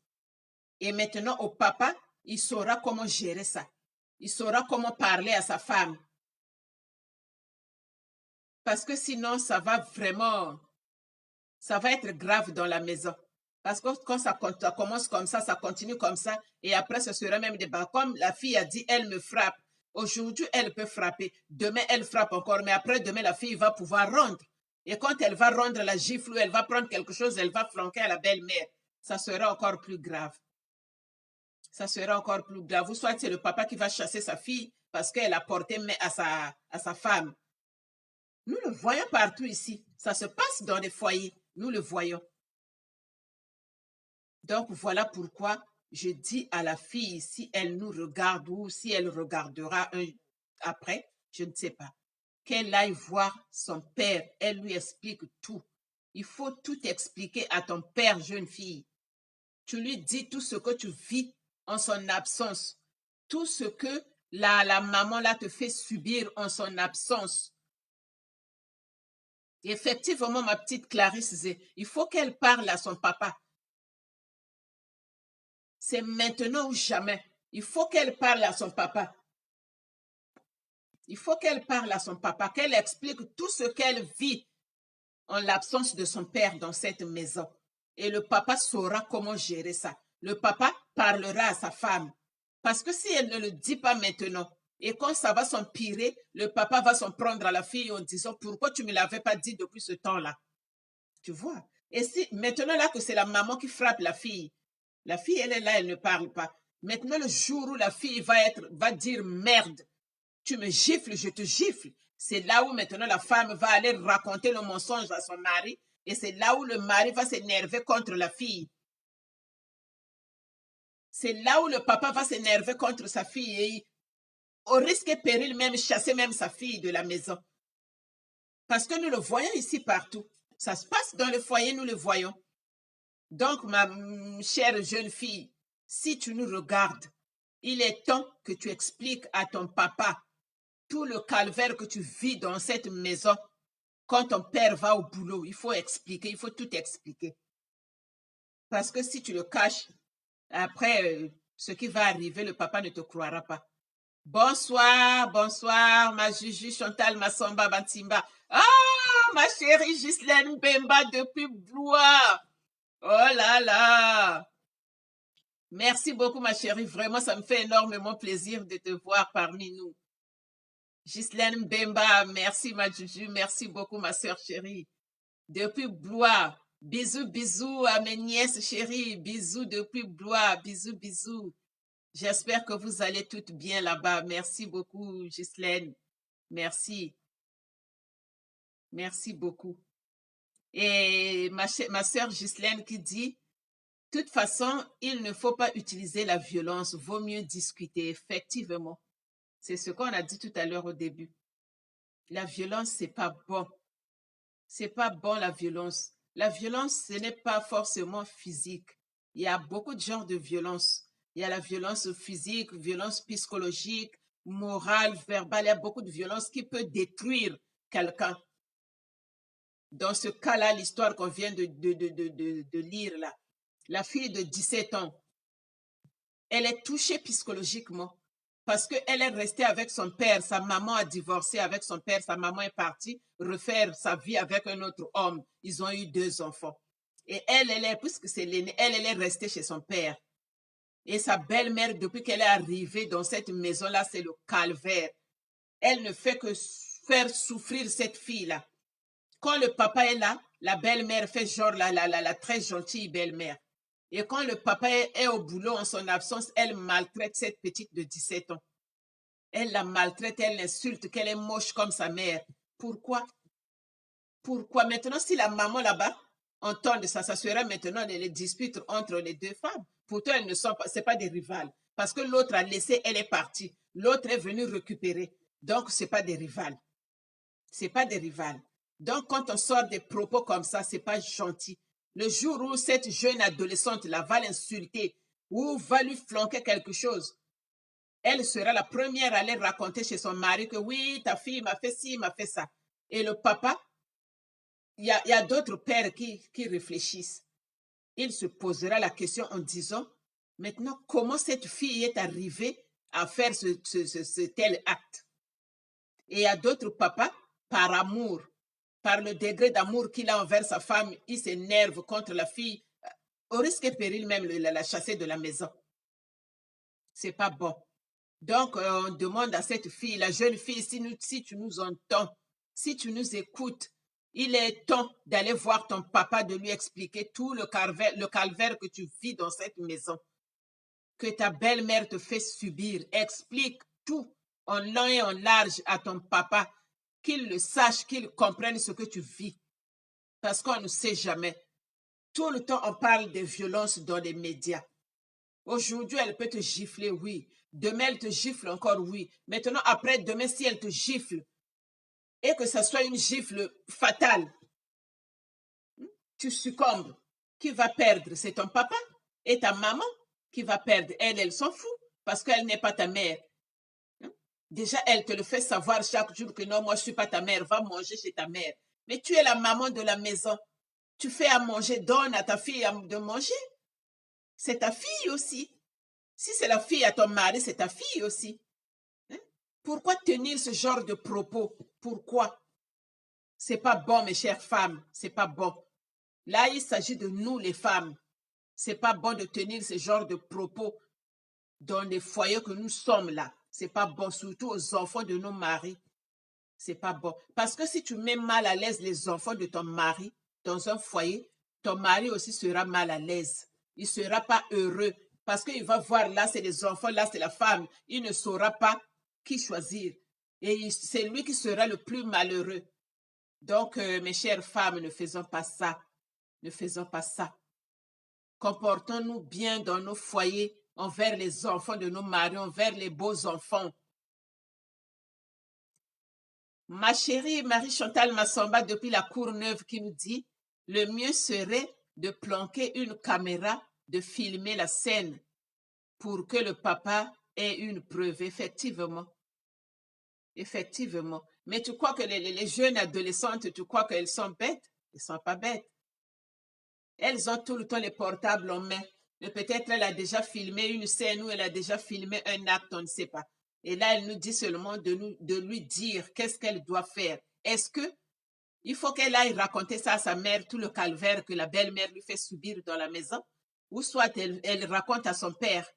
Et maintenant, au papa, il saura comment gérer ça. Il saura comment parler à sa femme. Parce que sinon, ça va être grave dans la maison. Parce que quand ça commence comme ça continue comme ça, et après, ce sera même débat. Comme la fille a dit, elle me frappe. Aujourd'hui, elle peut frapper. Demain, elle frappe encore. Mais après, demain, la fille va pouvoir rendre. Et quand elle va rendre la gifle ou elle va prendre quelque chose, elle va flanquer à la belle-mère. Ça sera encore plus grave. Ça sera encore plus grave. Ou soit c'est le papa qui va chasser sa fille parce qu'elle a porté main à sa femme. Nous le voyons partout ici. Ça se passe dans les foyers. Nous le voyons. Donc, voilà pourquoi je dis à la fille, si elle nous regarde ou si elle regardera après, je ne sais pas, qu'elle aille voir son père. Elle lui explique tout. Il faut tout expliquer à ton père, jeune fille. Tu lui dis tout ce que tu vis en son absence, tout ce que la maman là te fait subir en son absence. Effectivement, ma petite Clarisse, il faut qu'elle parle à son papa. C'est maintenant ou jamais. Il faut qu'elle parle à son papa. Il faut qu'elle parle à son papa, qu'elle explique tout ce qu'elle vit en l'absence de son père dans cette maison. Et le papa saura comment gérer ça. Le papa parlera à sa femme. Parce que si elle ne le dit pas maintenant, et quand ça va s'empirer, le papa va s'en prendre à la fille en disant pourquoi tu ne me l'avais pas dit depuis ce temps-là. Tu vois? Et si maintenant là que c'est la maman qui frappe la fille elle est là, elle ne parle pas. Maintenant, le jour où la fille va dire merde, tu me gifles, je te gifle. C'est là où maintenant la femme va aller raconter le mensonge à son mari et c'est là où le mari va s'énerver contre la fille. C'est là où le papa va s'énerver contre sa fille et au risque et péril même chasser même sa fille de la maison. Parce que nous le voyons ici partout. Ça se passe dans le foyer, nous le voyons. Donc, ma chère jeune fille, si tu nous regardes, il est temps que tu expliques à ton papa tout le calvaire que tu vis dans cette maison. Quand ton père va au boulot, il faut expliquer, il faut tout expliquer. Parce que si tu le caches, après, ce qui va arriver, le papa ne te croira pas. Bonsoir, bonsoir, ma Juju Chantal Massamba Bantimba. Ah, ma chérie Ghislaine Bemba depuis Blois. Oh là là. Merci beaucoup, ma chérie. Vraiment, ça me fait énormément plaisir de te voir parmi nous. Ghislaine Bemba, merci, ma Juju. Merci beaucoup, ma soeur chérie. Depuis Blois. Bisous, bisous à mes nièces chéries. Bisous depuis Blois. Bisous, bisous. J'espère que vous allez toutes bien là-bas. Merci beaucoup, Ghislaine. Merci. Merci beaucoup. Et ma soeur Ghislaine qui dit, de toute façon, il ne faut pas utiliser la violence. Vaut mieux discuter. Effectivement. C'est ce qu'on a dit tout à l'heure au début. La violence, c'est pas bon. C'est pas bon, la violence. La violence, ce n'est pas forcément physique. Il y a beaucoup de genres de violence. Il y a la violence physique, violence psychologique, morale, verbale. Il y a beaucoup de violence qui peut détruire quelqu'un. Dans ce cas-là, l'histoire qu'on vient de lire là, la fille de 17 ans, elle est touchée psychologiquement parce qu'elle est restée avec son père. Sa maman a divorcé avec son père. Sa maman est partie refaire sa vie avec un autre homme. Ils ont eu 2 enfants. Et puisque c'est l'aînée, elle est restée chez son père. Et sa belle-mère, depuis qu'elle est arrivée dans cette maison-là, c'est le calvaire. Elle ne fait que faire souffrir cette fille-là. Quand le papa est là, la belle-mère fait genre la très gentille belle-mère. Et quand le papa est au boulot en son absence, elle maltraite cette petite de 17 ans. Elle la maltraite, elle l'insulte, qu'elle est moche comme sa mère. Pourquoi? Pourquoi? Maintenant, si la maman là-bas entend de ça, ça serait maintenant les disputes entre les 2 femmes. Pourtant, elles ne sont pas, c'est pas des rivales. Parce que l'autre a laissé, elle est partie. L'autre est venue récupérer. Donc, c'est pas des rivales. C'est pas des rivales. Donc, quand on sort des propos comme ça, c'est pas gentil. Le jour où cette jeune adolescente là va l'insulter ou va lui flanquer quelque chose, elle sera la première à aller raconter chez son mari que oui, ta fille m'a fait ci, m'a fait ça. Et le papa, il y a d'autres pères qui réfléchissent. Il se posera la question en disant, maintenant, comment cette fille est arrivée à faire ce tel acte? Et il y a d'autres papas, par amour, par le degré d'amour qu'il a envers sa femme, il s'énerve contre la fille, au risque et péril même la chasser de la maison. C'est pas bon. Donc, on demande à cette fille, la jeune fille, si tu nous entends, si tu nous écoutes, il est temps d'aller voir ton papa, de lui expliquer tout le calvaire que tu vis dans cette maison, que ta belle-mère te fait subir. Explique tout en long et en large à ton papa. qu'ils le sachent, qu'ils comprennent ce que tu vis. Parce qu'on ne sait jamais. Tout le temps, on parle des violences dans les médias. Aujourd'hui, elle peut te gifler, oui. Demain, elle te gifle encore, oui. Maintenant, après, demain, si elle te gifle, et que ça soit une gifle fatale, tu succombes. Qui va perdre? C'est ton papa et ta maman qui va perdre. Elle s'en fout parce qu'elle n'est pas ta mère. Déjà, elle te le fait savoir chaque jour que non, moi, je ne suis pas ta mère. Va manger chez ta mère. Mais tu es la maman de la maison. Tu fais à manger, donne à ta fille de manger. C'est ta fille aussi. Si c'est la fille à ton mari, c'est ta fille aussi. Pourquoi tenir ce genre de propos? Pourquoi? C'est pas bon, mes chères femmes. C'est pas bon. Là, il s'agit de nous, les femmes. C'est pas bon de tenir ce genre de propos dans les foyers que nous sommes là. C'est pas bon, surtout aux enfants de nos maris. C'est pas bon. Parce que si tu mets mal à l'aise les enfants de ton mari dans un foyer, ton mari aussi sera mal à l'aise. Il sera pas heureux parce qu'il va voir là, c'est les enfants, là, c'est la femme. Il ne saura pas qui choisir. Et c'est lui qui sera le plus malheureux. Donc, mes chères femmes, ne faisons pas ça. Ne faisons pas ça. Comportons-nous bien dans nos foyers envers les enfants de nos maris, envers les beaux enfants. Ma chérie Marie-Chantal Massamba depuis la Courneuve qui nous dit « Le mieux serait de planquer une caméra, de filmer la scène pour que le papa ait une preuve. » Effectivement. Effectivement. Mais tu crois que les jeunes adolescentes, tu crois qu'elles sont bêtes? Elles ne sont pas bêtes. Elles ont tout le temps les portables en main. Mais peut-être elle a déjà filmé une scène ou elle a déjà filmé un acte, on ne sait pas. Et là, elle nous dit seulement de lui dire qu'est-ce qu'elle doit faire. Est-ce que il faut qu'elle aille raconter ça à sa mère, tout le calvaire que la belle-mère lui fait subir dans la maison, ou soit elle raconte à son père.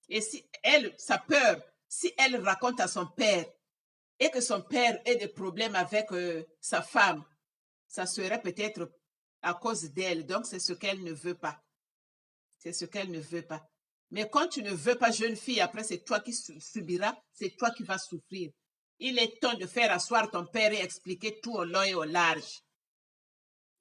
Et si elle, sa peur, si elle raconte à son père et que son père ait des problèmes avec sa femme, ça serait peut-être à cause d'elle. Donc, c'est ce qu'elle ne veut pas. C'est ce qu'elle ne veut pas. Mais quand tu ne veux pas, jeune fille, après, c'est toi qui subiras, c'est toi qui vas souffrir. Il est temps de faire asseoir ton père et expliquer tout au long et au large.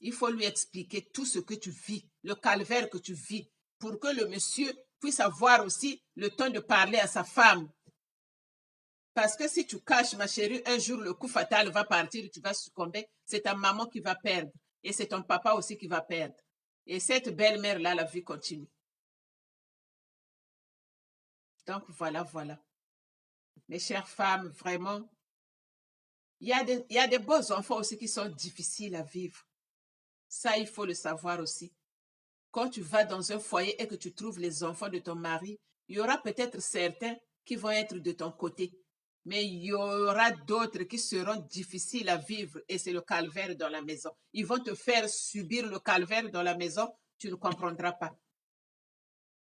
Il faut lui expliquer tout ce que tu vis, le calvaire que tu vis, pour que le monsieur puisse avoir aussi le temps de parler à sa femme. Parce que si tu caches, ma chérie, un jour le coup fatal va partir, tu vas succomber, c'est ta maman qui va perdre et c'est ton papa aussi qui va perdre. Et cette belle-mère-là, la vie continue. Donc voilà, voilà. Mes chères femmes, vraiment, il y a des beaux enfants aussi qui sont difficiles à vivre. Ça, il faut le savoir aussi. Quand tu vas dans un foyer et que tu trouves les enfants de ton mari, il y aura peut-être certains qui vont être de ton côté, mais il y aura d'autres qui seront difficiles à vivre et c'est le calvaire dans la maison. Ils vont te faire subir le calvaire dans la maison, tu ne comprendras pas.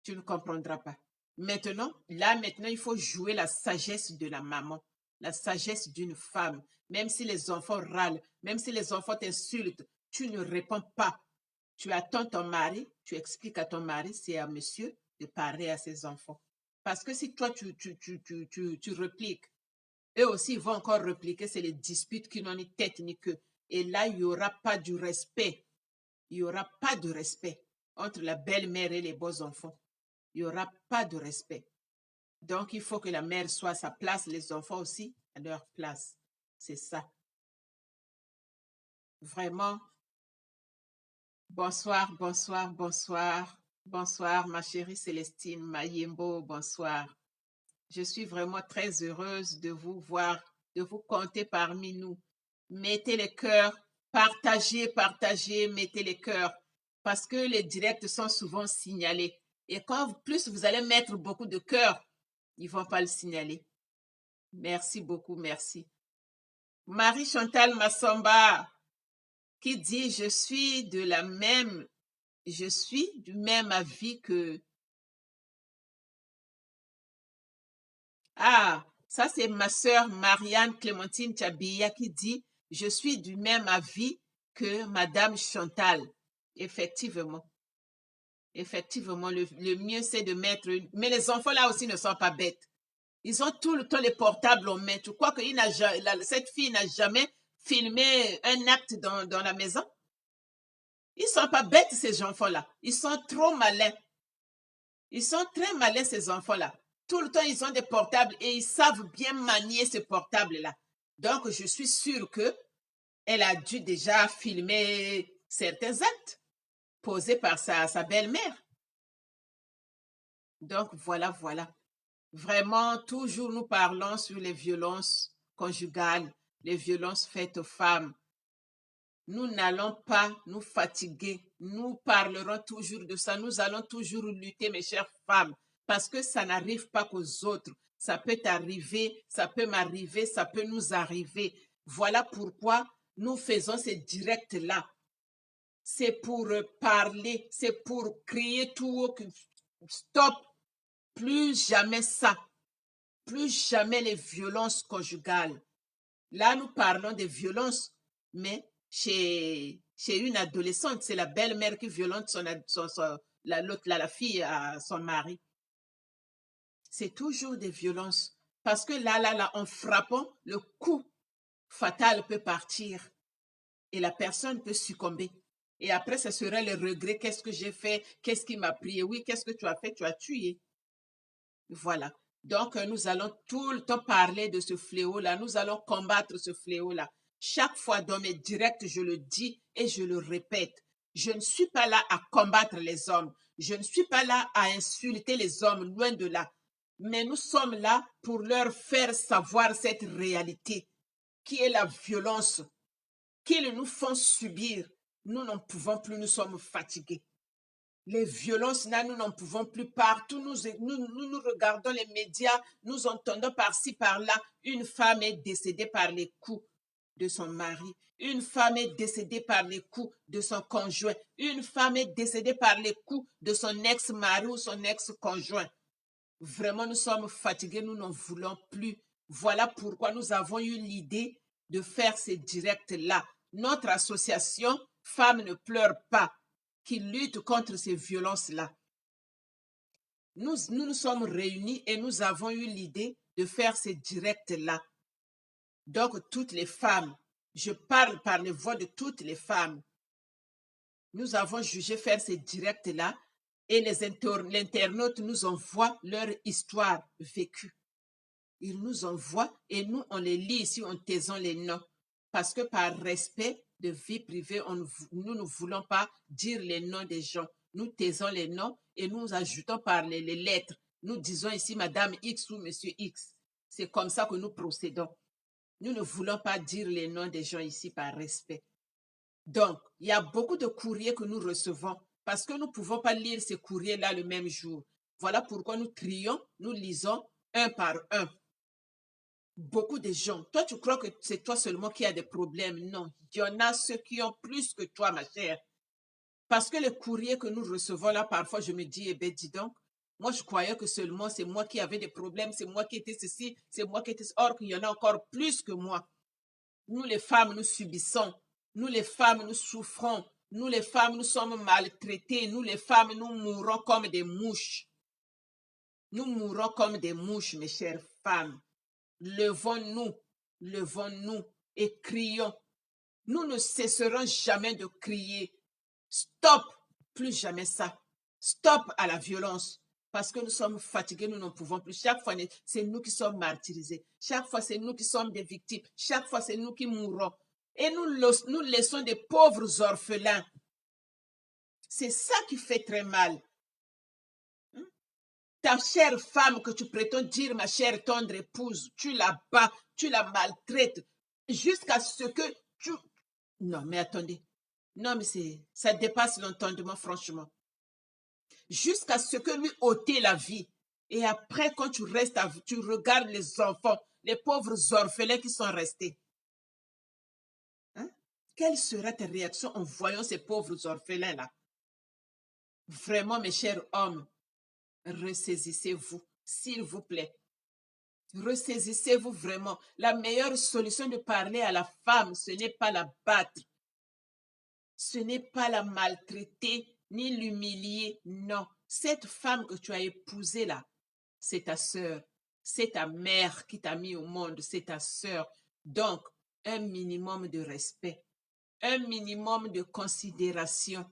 Tu ne comprendras pas. Maintenant, il faut jouer la sagesse de la maman, la sagesse d'une femme. Même si les enfants râlent, même si les enfants t'insultent, tu ne réponds pas. Tu attends ton mari, tu expliques à ton mari, c'est à monsieur de parler à ses enfants. Parce que si toi, tu repliques, eux aussi vont encore repliquer, c'est les disputes qui n'ont ni tête ni queue. Et là, il n'y aura pas du respect. Il n'y aura pas de respect entre la belle-mère et les beaux enfants. Il n'y aura pas de respect. Donc, il faut que la mère soit à sa place, les enfants aussi à leur place. C'est ça. Vraiment. Bonsoir, bonsoir, bonsoir. Bonsoir, ma chérie Célestine Mayembo, bonsoir. Je suis vraiment très heureuse de vous voir, de vous compter parmi nous. Mettez les cœurs, partagez, partagez, mettez les cœurs, parce que les directs sont souvent signalés. Et quand plus vous allez mettre beaucoup de cœurs, ils ne vont pas le signaler. Merci beaucoup, merci. Marie-Chantal Massamba qui dit « Je suis du même avis que… » Ah, ça c'est ma sœur Marianne Clémentine Tchabia qui dit « Je suis du même avis que Madame Chantal. » Effectivement. Effectivement, le mieux c'est de mettre… Mais les enfants là aussi ne sont pas bêtes. Ils ont tout le temps les portables en main. Tu crois que cette fille n'a jamais filmé un acte dans la maison? Ils sont pas bêtes, ces enfants-là. Ils sont trop malins. Ils sont très malins, ces enfants-là. Tout le temps, ils ont des portables et ils savent bien manier ces portables-là. Donc, je suis sûre que elle a dû déjà filmer certains actes posés par sa belle-mère. Donc, voilà. Vraiment, toujours nous parlons sur les violences conjugales, les violences faites aux femmes. Nous n'allons pas nous fatiguer. Nous parlerons toujours de ça. Nous allons toujours lutter, mes chères femmes, parce que ça n'arrive pas qu'aux autres. Ça peut t'arriver, ça peut m'arriver, ça peut nous arriver. Voilà pourquoi nous faisons ces directs-là. C'est pour parler, c'est pour crier tout haut que stop, plus jamais ça, plus jamais les violences conjugales. Là, nous parlons des violences, mais chez une adolescente, c'est la belle-mère qui violente la fille à son mari. C'est toujours des violences. Parce que là, en frappant, le coup fatal peut partir et la personne peut succomber. Et après, ce serait le regret. Qu'est-ce que j'ai fait? Qu'est-ce qui m'a pris? Oui, qu'est-ce que tu as fait? Tu as tué. Voilà. Donc, nous allons tout le temps parler de ce fléau-là. Nous allons combattre ce fléau-là. Chaque fois dans mes directs, je le dis et je le répète. Je ne suis pas là à combattre les hommes. Je ne suis pas là à insulter les hommes, loin de là. Mais nous sommes là pour leur faire savoir cette réalité qui est la violence qu'ils nous font subir. Nous n'en pouvons plus, nous sommes fatigués. Les violences, là, nous n'en pouvons plus partout. Nous regardons les médias, nous entendons par-ci, par-là. Une femme est décédée par les coups de son mari. Une femme est décédée par les coups de son conjoint. Une femme est décédée par les coups de son ex-mari ou son ex-conjoint. Vraiment, nous sommes fatigués, nous n'en voulons plus. Voilà pourquoi nous avons eu l'idée de faire ces directs-là. Notre association Femmes ne pleurent pas, qui lutte contre ces violences-là. Nous sommes réunis et nous avons eu l'idée de faire ces directs-là. Donc, toutes les femmes, je parle par les voix de toutes les femmes. Nous avons jugé faire ces directs-là et les internautes nous envoient leur histoire vécue. Ils nous envoient et nous, on les lit ici en taisant les noms. Parce que par respect de vie privée, nous ne voulons pas dire les noms des gens. Nous taisons les noms et nous ajoutons par les lettres. Nous disons ici Madame X ou Monsieur X. C'est comme ça que nous procédons. Nous ne voulons pas dire les noms des gens ici par respect. Donc, il y a beaucoup de courriers que nous recevons parce que nous ne pouvons pas lire ces courriers-là le même jour. Voilà pourquoi nous trions, nous lisons un par un. Beaucoup de gens. Toi, tu crois que c'est toi seulement qui as des problèmes. Non, il y en a ceux qui ont plus que toi, ma chère. Parce que les courriers que nous recevons là, parfois, je me dis, eh bien, dis donc, moi, je croyais que seulement c'est moi qui avais des problèmes, c'est moi qui étais ceci, c'est moi qui étais... Or, qu'il y en a encore plus que moi. Nous, les femmes, nous subissons. Nous, les femmes, nous souffrons. Nous, les femmes, nous sommes maltraitées. Nous, les femmes, nous mourons comme des mouches. Nous mourons comme des mouches, mes chères femmes. Levons-nous et crions. Nous ne cesserons jamais de crier. Stop, plus jamais ça. Stop à la violence. Parce que nous sommes fatigués, nous n'en pouvons plus. Chaque fois, c'est nous qui sommes martyrisés. Chaque fois, c'est nous qui sommes des victimes. Chaque fois, c'est nous qui mourons. Et nous laissons des pauvres orphelins. C'est ça qui fait très mal. Ta chère femme que tu prétends dire, ma chère tendre épouse, tu la bats, tu la maltraites, jusqu'à ce que tu... Non, mais attendez. Non, mais ça dépasse l'entendement, franchement. Jusqu'à ce que lui ôter la vie. Et après, quand tu restes, tu regardes les enfants, les pauvres orphelins qui sont restés. Hein? Quelle serait ta réaction en voyant ces pauvres orphelins-là? Vraiment, mes chers hommes, ressaisissez-vous, s'il vous plaît. Ressaisissez-vous vraiment. La meilleure solution de parler à la femme, ce n'est pas la battre. Ce n'est pas la maltraiter, ni l'humilier. Non. Cette femme que tu as épousée là, c'est ta sœur. C'est ta mère qui t'a mis au monde, c'est ta sœur. Donc, un minimum de respect, un minimum de considération.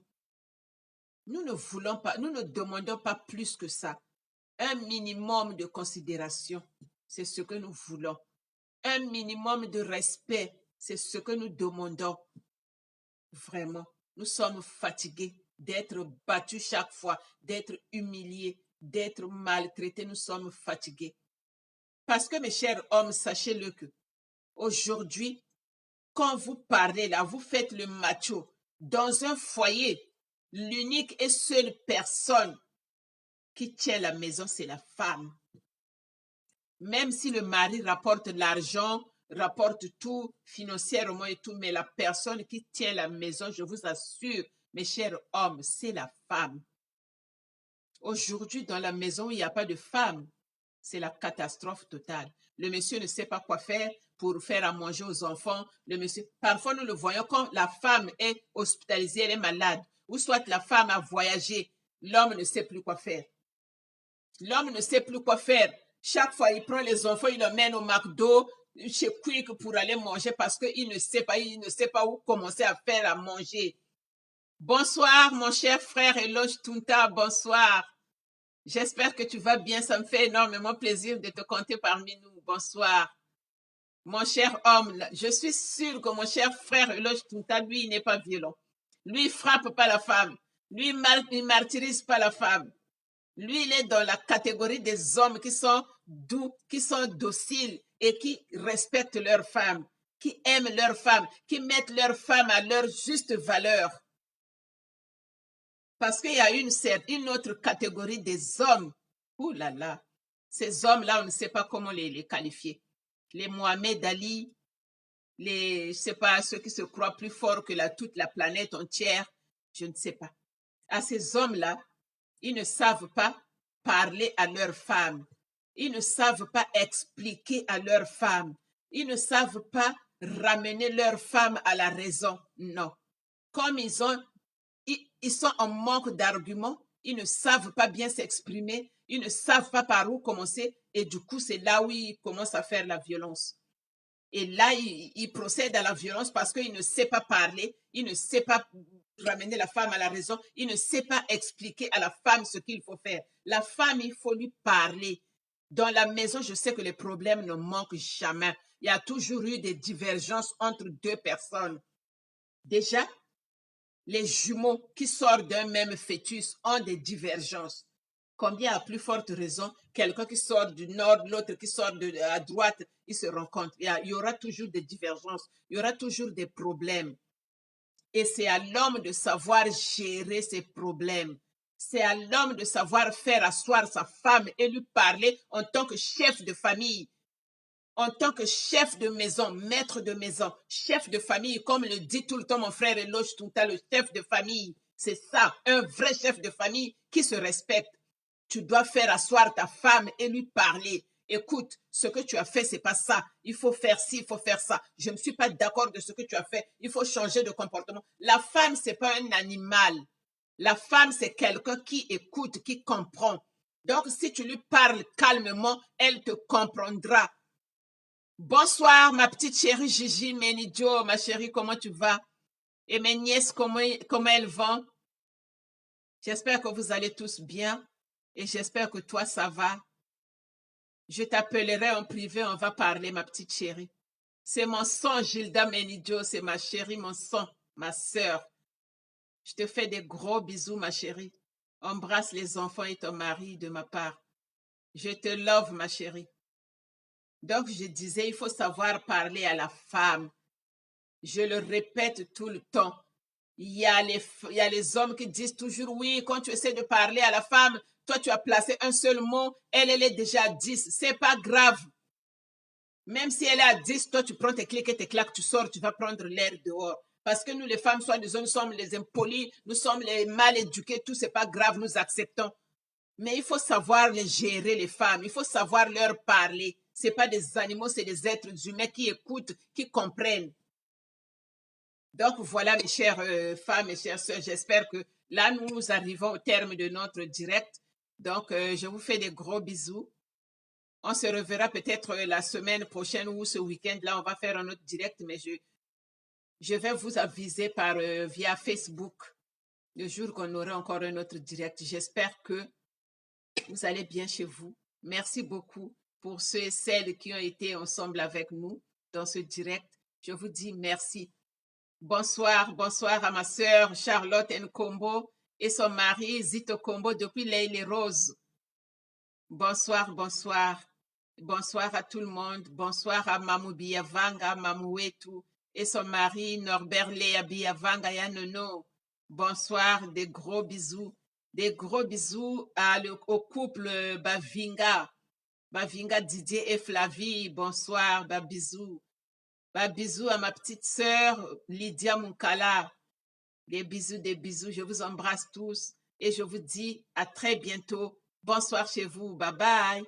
Nous ne voulons pas, nous ne demandons pas plus que ça. Un minimum de considération, c'est ce que nous voulons. Un minimum de respect, c'est ce que nous demandons. Vraiment, nous sommes fatigués d'être battus chaque fois, d'être humiliés, d'être maltraités. Nous sommes fatigués. Parce que mes chers hommes, sachez-le que aujourd'hui, quand vous parlez là, vous faites le macho. Dans un foyer, l'unique et seule personne qui tient la maison, c'est la femme. Même si le mari rapporte l'argent, rapporte tout financièrement et tout, mais la personne qui tient la maison, je vous assure, mes chers hommes, c'est la femme. Aujourd'hui, dans la maison, il n'y a pas de femme. C'est la catastrophe totale. Le monsieur ne sait pas quoi faire pour faire à manger aux enfants. Le monsieur, parfois, nous le voyons quand la femme est hospitalisée, elle est malade, ou soit la femme a voyagé, l'homme ne sait plus quoi faire. L'homme ne sait plus quoi faire. Chaque fois, il prend les enfants, il les mène au McDo, chez Quick pour aller manger parce qu'il ne sait pas où commencer à faire à manger. Bonsoir, mon cher frère Eloge Tunta, bonsoir. J'espère que tu vas bien, ça me fait énormément plaisir de te compter parmi nous. Bonsoir. Mon cher homme, je suis sûr que mon cher frère Eloge Tunta, lui, il n'est pas violent. Lui, il frappe pas la femme. Lui, il martyrise pas la femme. Lui, il est dans la catégorie des hommes qui sont doux, qui sont dociles et qui respectent leurs femmes, qui aiment leurs femmes, qui mettent leurs femmes à leur juste valeur. Parce qu'il y a une autre catégorie des hommes. Ouh là là. Ces hommes-là, on ne sait pas comment les qualifier. Les Mohamed Ali, je sais pas, ceux qui se croient plus forts que toute la planète entière, je ne sais pas. À ces hommes-là, ils ne savent pas parler à leurs femmes. Ils ne savent pas expliquer à leurs femmes. Ils ne savent pas ramener leurs femmes à la raison. Non. Comme ils sont en manque d'arguments, ils ne savent pas bien s'exprimer, ils ne savent pas par où commencer, et du coup, c'est là où ils commencent à faire la violence. Et là, ils procèdent à la violence parce qu'il ne sait pas parler, il ne sait pas ramener la femme à la raison, il ne sait pas expliquer à la femme ce qu'il faut faire. La femme, il faut lui parler. Dans la maison, je sais que les problèmes ne manquent jamais. Il y a toujours eu des divergences entre deux personnes. Déjà, les jumeaux qui sortent d'un même fœtus ont des divergences. Combien à plus forte raison, quelqu'un qui sort du nord, l'autre qui sort à droite, ils se rencontrent. Il y aura toujours des divergences, il y aura toujours des problèmes. Et c'est à l'homme de savoir gérer ces problèmes. C'est à l'homme de savoir faire asseoir sa femme et lui parler en tant que chef de famille, en tant que chef de maison, maître de maison, chef de famille, comme le dit tout le temps mon frère Eloge Tunta, le chef de famille. C'est ça, un vrai chef de famille qui se respecte. Tu dois faire asseoir ta femme et lui parler. Écoute, ce que tu as fait, c'est pas ça. Il faut faire ci, il faut faire ça. Je ne suis pas d'accord de ce que tu as fait. Il faut changer de comportement. La femme, c'est pas un animal. La femme, c'est quelqu'un qui écoute, qui comprend. Donc, si tu lui parles calmement, elle te comprendra. Bonsoir, ma petite chérie Gigi Menidio, ma chérie, comment tu vas? Et mes nièces, comment elles vont? J'espère que vous allez tous bien et j'espère que toi, ça va. Je t'appellerai en privé, on va parler, ma petite chérie. C'est mon sang, Gilda Menidio, c'est ma chérie, mon sang, ma sœur. Je te fais des gros bisous, ma chérie. Embrasse les enfants et ton mari de ma part. Je te love, ma chérie. Donc, je disais, il faut savoir parler à la femme. Je le répète tout le temps. Il y a les hommes qui disent toujours, oui, quand tu essaies de parler à la femme, toi, tu as placé un seul mot, elle est déjà à 10. C'est pas grave. Même si elle est à 10, toi, tu prends tes clics et tes claques, tu sors, tu vas prendre l'air dehors. Parce que nous, les femmes, nous sommes les impolis, nous sommes les mal éduqués, tout, c'est pas grave, nous acceptons. Mais il faut savoir les gérer, les femmes. Il faut savoir leur parler. C'est pas des animaux, c'est des êtres humains qui écoutent, qui comprennent. Donc voilà, mes chères femmes, mes chères sœurs, j'espère que là, nous arrivons au terme de notre direct. Donc, je vous fais des gros bisous. On se reverra peut-être la semaine prochaine ou ce week-end. Là, on va faire un autre direct, mais je vais vous aviser via Facebook le jour qu'on aura encore un autre direct. J'espère que vous allez bien chez vous. Merci beaucoup pour ceux et celles qui ont été ensemble avec nous dans ce direct. Je vous dis merci. Bonsoir, bonsoir à ma sœur Charlotte Nkombo et son mari Zito Kombo depuis l'île Rose. Bonsoir, bonsoir. Bonsoir à tout le monde. Bonsoir à Mamou Biavanga, Mamou Wetu et son mari Norbert Léa Biavanga Yanono. Bonsoir, des gros bisous. Des gros bisous au couple Bavinga. Bavinga Didier et Flavie. Bonsoir, bisous. Bisous à ma petite sœur Lydia Munkala. Des bisous. Je vous embrasse tous et je vous dis à très bientôt. Bonsoir chez vous. Bye bye.